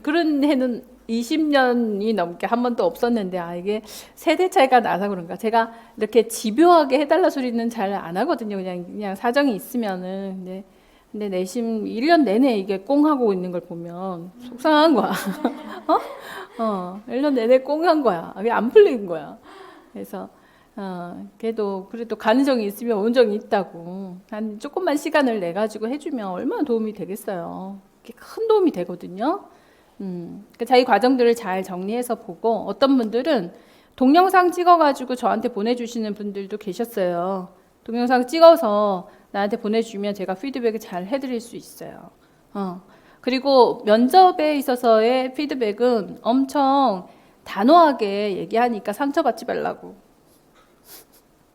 그런 해는 20년이 넘게 한 번도 없었는데, 이게 세대 차이가 나서 그런가. 제가 이렇게 집요하게 해달라 소리는 잘 안 하거든요. 그냥 사정이 있으면은. 근데 내심 1년 내내 이게 꽁하고 있는 걸 보면 속상한 거야. 1년 내내 꽁한 거야. 그게 안 풀린 거야. 그래서, 그래도 가능성이 있으면 온정이 있다고. 한 조금만 시간을 내가지고 해주면 얼마나 도움이 되겠어요. 큰 도움이 되거든요. 그러니까 자기 과정들을 잘 정리해서 보고, 어떤 분들은 동영상 찍어가지고 저한테 보내주시는 분들도 계셨어요. 동영상 찍어서 나한테 보내주면 제가 피드백을 잘 해드릴 수 있어요. 그리고 면접에 있어서의 피드백은 엄청 단호하게 얘기하니까 상처받지 말라고.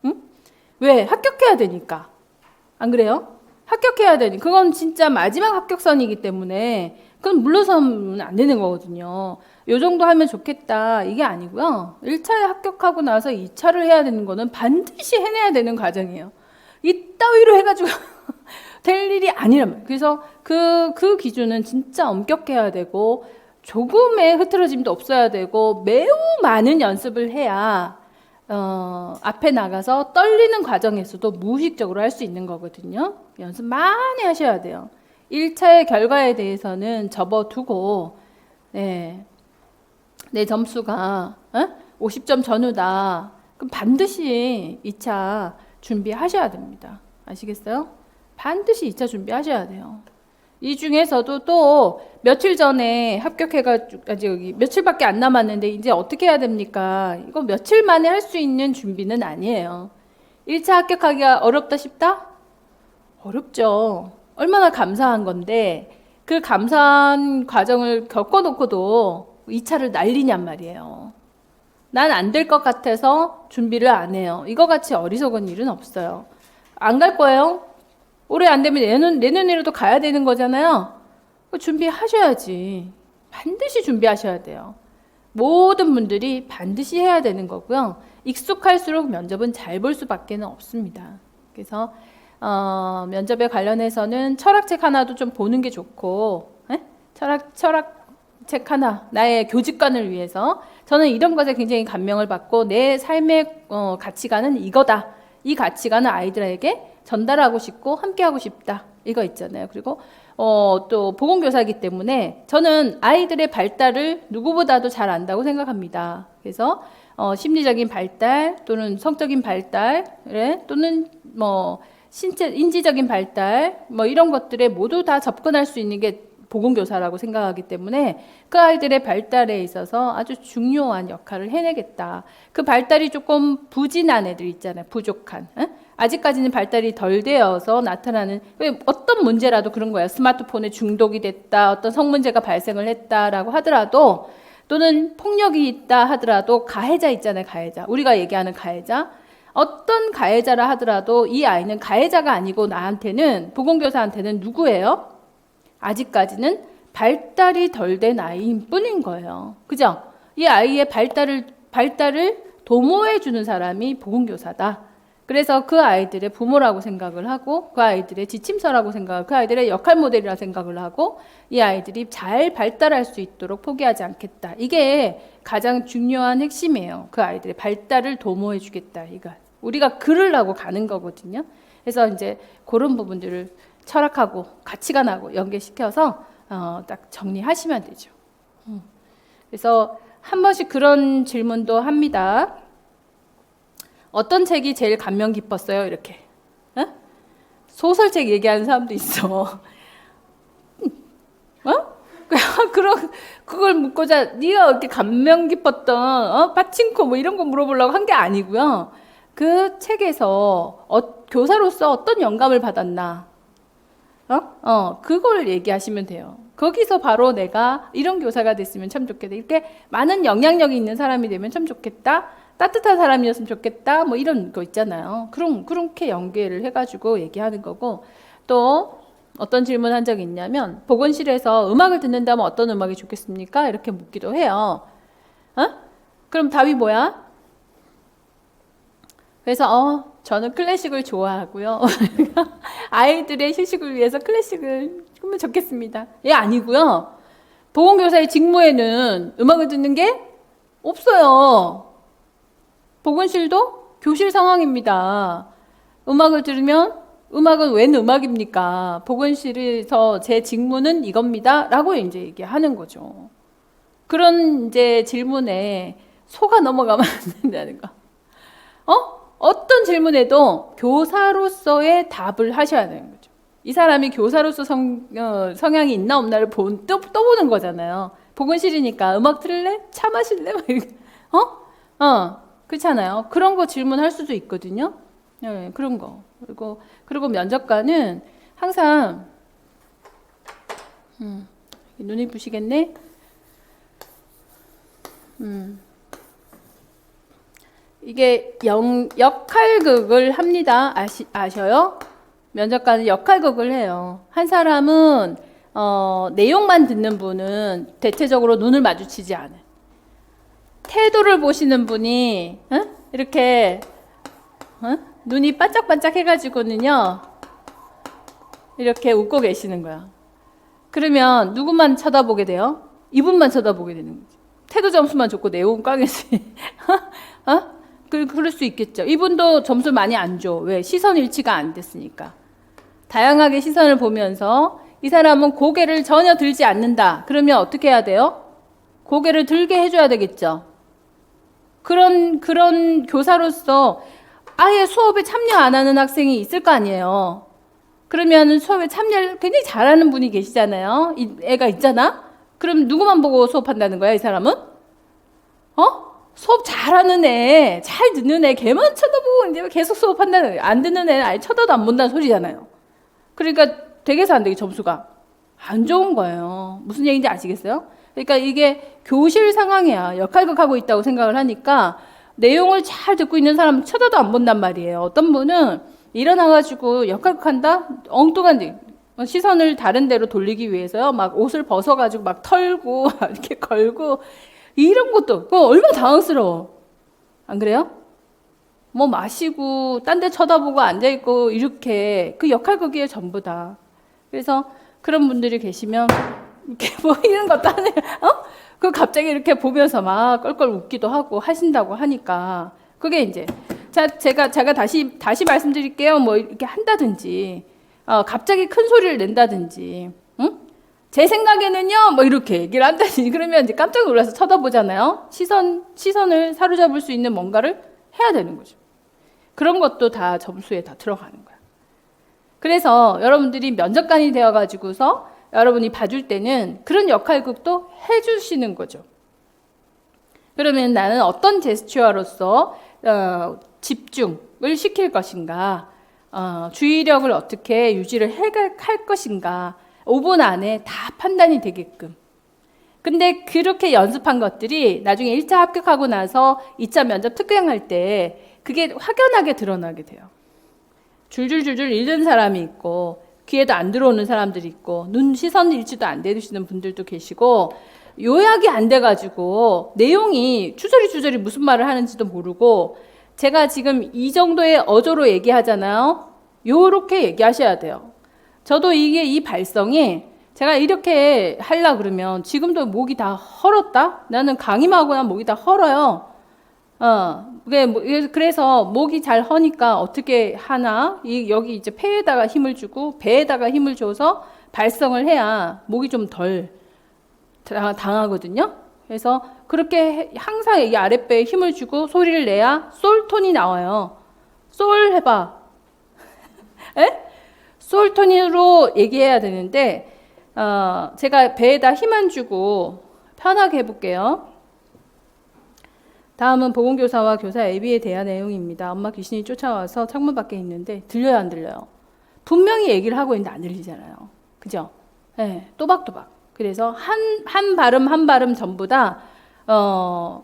응? 왜? 합격해야 되니까. 안 그래요? 합격해야 되니. 그건 진짜 마지막 합격선이기 때문에 그건 물러서면 안 되는 거거든요. 요 정도 하면 좋겠다. 이게 아니고요. 1차에 합격하고 나서 2차를 해야 되는 거는 반드시 해내야 되는 과정이에요. 이따위로 해가지고 될 일이 아니란 말이에요. 그래서 그 기준은 진짜 엄격해야 되고, 조금의 흐트러짐도 없어야 되고, 매우 많은 연습을 해야 앞에 나가서 떨리는 과정에서도 무의식적으로 할 수 있는 거거든요. 연습 많이 하셔야 돼요. 1차의 결과에 대해서는 접어두고, 내 점수가 50점 전후다. 그럼 반드시 2차 준비하셔야 됩니다. 아시겠어요? 반드시 2차 준비하셔야 돼요. 이 중에서도 또 며칠 전에 합격해가지고 여기 며칠밖에 안 남았는데 이제 어떻게 해야 됩니까? 이거 며칠 만에 할 수 있는 준비는 아니에요. 1차 합격하기가 어렵다 싶다? 어렵죠. 얼마나 감사한 건데 그 감사한 과정을 겪어놓고도 2차를 날리냔 말이에요. 난 안 될 것 같아서 준비를 안 해요. 이거 같이 어리석은 일은 없어요. 안 갈 거예요? 올해 안 되면 내년에라도 가야 되는 거잖아요. 준비하셔야지. 반드시 준비하셔야 돼요. 모든 분들이 반드시 해야 되는 거고요. 익숙할수록 면접은 잘 볼 수밖에 없습니다. 그래서 면접에 관련해서는 철학책 하나도 좀 보는 게 좋고, 철학책 하나, 나의 교직관을 위해서 저는 이런 것에 굉장히 감명을 받고 내 삶의 가치관은 이거다. 이 가치관을 아이들에게 전달하고 싶고 함께하고 싶다. 이거 있잖아요. 그리고 또 보건교사이기 때문에 저는 아이들의 발달을 누구보다도 잘 안다고 생각합니다. 그래서 심리적인 발달 또는 성적인 발달 또는 인지적인 발달 이런 것들에 모두 다 접근할 수 있는 게 보건교사라고 생각하기 때문에 그 아이들의 발달에 있어서 아주 중요한 역할을 해내겠다. 그 발달이 조금 부진한 애들 있잖아요. 부족한. 아직까지는 발달이 덜 되어서 나타나는 어떤 문제라도 그런 거예요. 스마트폰에 중독이 됐다. 어떤 성문제가 발생을 했다라고 하더라도 또는 폭력이 있다 하더라도 가해자 있잖아요. 가해자. 우리가 얘기하는 가해자. 어떤 가해자라 하더라도 이 아이는 가해자가 아니고 나한테는 보건교사한테는 누구예요? 아직까지는 발달이 덜 된 아이인 뿐인 거예요. 그죠? 이 아이의 발달을 도모해 주는 사람이 보건교사다. 그래서 그 아이들의 부모라고 생각을 하고 그 아이들의 지침서라고 생각하고 그 아이들의 역할 모델이라 생각을 하고 이 아이들이 잘 발달할 수 있도록 포기하지 않겠다. 이게 가장 중요한 핵심이에요. 그 아이들의 발달을 도모해 주겠다. 이거 우리가 그러려고 가는 거거든요. 그래서 이제 그런 부분들을 철학하고 가치관하고 연계시켜서 딱 정리하시면 되죠. 그래서 한 번씩 그런 질문도 합니다. 어떤 책이 제일 감명 깊었어요? 이렇게. 소설책 얘기하는 사람도 있어. 그걸 묻고자 네가 이렇게 감명 깊었던 파친코 이런 거 물어보려고 한 게 아니고요. 그 책에서 교사로서 어떤 영감을 받았나? 그걸 얘기하시면 돼요. 거기서 바로 내가 이런 교사가 됐으면 참 좋겠다. 이렇게 많은 영향력이 있는 사람이 되면 참 좋겠다. 따뜻한 사람이었으면 좋겠다. 이런 거 있잖아요. 그렇게 연계를 해가지고 얘기하는 거고, 또 어떤 질문 한 적이 있냐면 보건실에서 음악을 듣는다면 어떤 음악이 좋겠습니까? 이렇게 묻기도 해요. 그럼 답이 뭐야? 그래서 저는 클래식을 좋아하고요. 아이들의 휴식을 위해서 클래식을 하면 좋겠습니다. 아니고요. 보건교사의 직무에는 음악을 듣는 게 없어요. 보건실도 교실 상황입니다. 음악을 들으면 음악은 웬 음악입니까? 보건실에서 제 직무는 이겁니다. 라고 이제 얘기하는 거죠. 그런 이제 질문에 속아 넘어가면 안 된다는 거. 어떤 질문에도 교사로서의 답을 하셔야 되는 거죠. 이 사람이 교사로서 성향이 있나 없나를 또 보는 거잖아요. 보건실이니까 음악 들을래? 차 마실래? 그렇잖아요. 그런 거 질문할 수도 있거든요. 네, 그런 거. 그리고 면접관은 항상 눈이 부시겠네. 이게 역할극을 합니다. 아셔요? 면접관은 역할극을 해요. 한 사람은 내용만 듣는 분은 대체적으로 눈을 마주치지 않아요. 태도를 보시는 분이 이렇게 눈이 반짝반짝 해가지고는요 이렇게 웃고 계시는 거야. 그러면 누구만 쳐다보게 돼요? 이분만 쳐다보게 되는 거지. 태도 점수만 좋고 내용은 꽝이지. 그럴 수 있겠죠. 이분도 점수 많이 안 줘. 왜? 시선 일치가 안 됐으니까. 다양하게 시선을 보면서 이 사람은 고개를 전혀 들지 않는다. 그러면 어떻게 해야 돼요? 고개를 들게 해줘야 되겠죠. 그런 교사로서 아예 수업에 참여 안 하는 학생이 있을 거 아니에요. 그러면 수업에 참여를 굉장히 잘하는 분이 계시잖아요. 이 애가 있잖아. 그럼 누구만 보고 수업한다는 거야, 이 사람은? 수업 잘하는 애, 잘 듣는 애, 걔만 쳐다보고 이제 계속 수업한다는 거야. 안 듣는 애는 아예 쳐다도 안 본다는 소리잖아요. 그러니까 되게서 안 되게 점수가 안 좋은 거예요. 무슨 얘기인지 아시겠어요? 그러니까 이게 교실 상황이야. 역할극하고 있다고 생각을 하니까 내용을 잘 듣고 있는 사람은 쳐다도 안 본단 말이에요. 어떤 분은 일어나가지고 역할극한다? 엉뚱한 시선을 다른 데로 돌리기 위해서요. 막 옷을 벗어가지고 막 털고 이렇게 걸고 이런 것도 얼마나 당황스러워. 안 그래요? 뭐 마시고 딴 데 쳐다보고 앉아있고 이렇게 그 역할극이에요 전부 다. 그래서 그런 분들이 계시면 이렇게 보이는 것도 아니에요. 그 갑자기 이렇게 보면서 막 껄껄 웃기도 하고 하신다고 하니까 그게 이제 제가 다시 말씀드릴게요. 뭐 이렇게 한다든지 갑자기 큰 소리를 낸다든지 제 생각에는요 뭐 이렇게 얘기를 한다든지 그러면 이제 깜짝 놀라서 쳐다보잖아요. 시선을 사로잡을 수 있는 뭔가를 해야 되는 거죠. 그런 것도 다 점수에 다 들어가는 거야. 그래서 여러분들이 면접관이 되어가지고서 여러분이 봐줄 때는 그런 역할극도 해주시는 거죠. 그러면 나는 어떤 제스처로서 집중을 시킬 것인가, 주의력을 어떻게 유지를 할 것인가, 5분 안에 다 판단이 되게끔. 근데 그렇게 연습한 것들이 나중에 1차 합격하고 나서 2차 면접 특강할 때 그게 확연하게 드러나게 돼요. 줄줄줄줄 읽는 사람이 있고 귀에도 안 들어오는 사람들이 있고 눈 시선 일치도 안 되시는 분들도 계시고 요약이 안 돼가지고 내용이 주저리 무슨 말을 하는지도 모르고 제가 지금 이 정도의 어조로 얘기하잖아요. 요렇게 얘기하셔야 돼요. 저도 이 발성이 제가 이렇게 하려고 그러면 지금도 목이 다 헐었다? 나는 강의하고 나면 목이 다 헐어요. 그래서 목이 잘 허니까 어떻게 하나? 여기 이제 폐에다가 힘을 주고 배에다가 힘을 줘서 발성을 해야 목이 좀 덜 당하거든요. 그래서 그렇게 항상 이 아랫배에 힘을 주고 소리를 내야 솔 톤이 나와요. 솔 해봐. 에? 솔 톤으로 얘기해야 되는데 제가 배에다 힘 안 주고 편하게 해볼게요. 다음은 보건교사와 교사 애비에 대한 내용입니다. 엄마 귀신이 쫓아와서 창문 밖에 있는데 들려요, 안 들려요? 분명히 얘기를 하고 있는데 안 들리잖아요. 그죠? 네, 또박또박. 그래서 한 발음 전부 다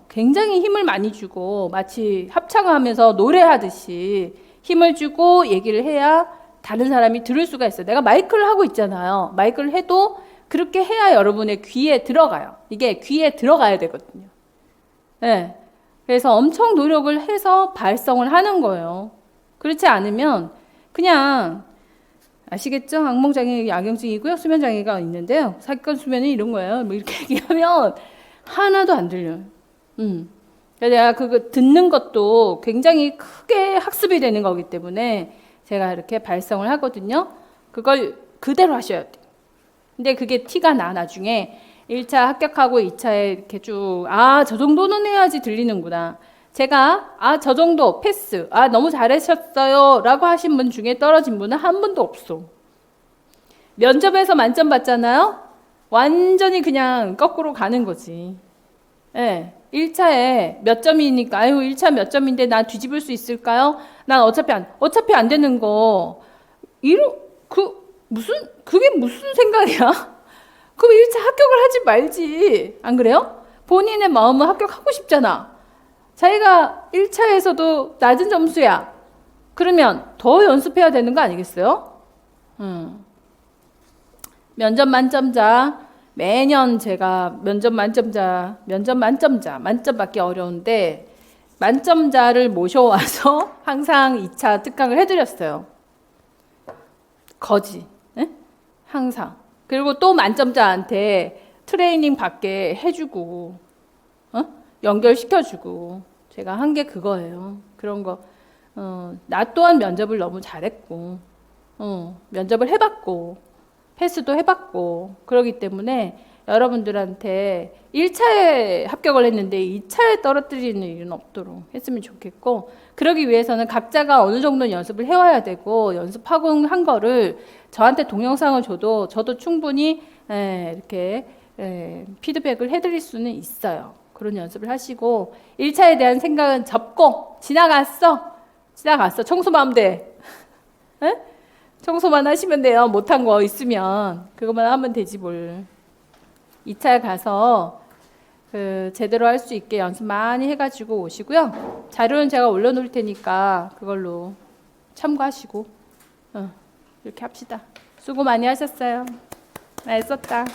굉장히 힘을 많이 주고 마치 합창하면서 노래하듯이 힘을 주고 얘기를 해야 다른 사람이 들을 수가 있어요. 내가 마이크를 하고 있잖아요. 마이크를 해도 그렇게 해야 여러분의 귀에 들어가요. 이게 귀에 들어가야 되거든요. 네. 그래서 엄청 노력을 해서 발성을 하는 거예요. 그렇지 않으면 그냥 아시겠죠? 악몽장애 악영증이고요. 수면장애가 있는데요. 사기권 수면은 이런 거예요. 뭐 이렇게 얘기하면 하나도 안 들려요. 내가 그거 듣는 것도 굉장히 크게 학습이 되는 거기 때문에 제가 이렇게 발성을 하거든요. 그걸 그대로 하셔야 돼요. 근데 그게 티가 나, 나중에 1차 합격하고 2차에 이렇게 쭉, 저 정도는 해야지 들리는구나. 제가, 저 정도 패스, 너무 잘하셨어요 라고 하신 분 중에 떨어진 분은 한 분도 없어. 면접에서 만점 받잖아요? 완전히 그냥 거꾸로 가는 거지. 예. 1차에 몇 점이니까, 1차 몇 점인데 나 뒤집을 수 있을까요? 난 어차피 안 되는 거, 그게 무슨 생각이야? 그럼 1차 합격을 하지 말지. 안 그래요? 본인의 마음은 합격하고 싶잖아. 자기가 1차에서도 낮은 점수야. 그러면 더 연습해야 되는 거 아니겠어요? 면접 만점자. 매년 제가 면접 만점자, 만점 받기 어려운데, 만점자를 모셔와서 항상 2차 특강을 해드렸어요. 거지. 네? 항상. 그리고 또 만점자한테 트레이닝 받게 해주고, 연결시켜주고, 제가 한 게 그거예요. 그런 거. 나 또한 면접을 너무 잘했고, 면접을 해봤고, 패스도 해봤고, 그러기 때문에 여러분들한테 1차에 합격을 했는데 2차에 떨어뜨리는 일은 없도록 했으면 좋겠고, 그러기 위해서는 각자가 어느 정도 연습을 해와야 되고, 연습하고 한 거를 저한테 동영상을 줘도 저도 충분히 이렇게 피드백을 해드릴 수는 있어요. 그런 연습을 하시고, 1차에 대한 생각은 접고 지나갔어. 청소만 하면 돼. 청소만 하시면 돼요. 못한 거 있으면 그것만 하면 되지 뭘. 2차에 가서 제대로 할 수 있게 연습 많이 해가지고 오시고요. 자료는 제가 올려놓을 테니까 그걸로 참고하시고 이렇게 합시다. 수고 많이 하셨어요. 많이 썼다.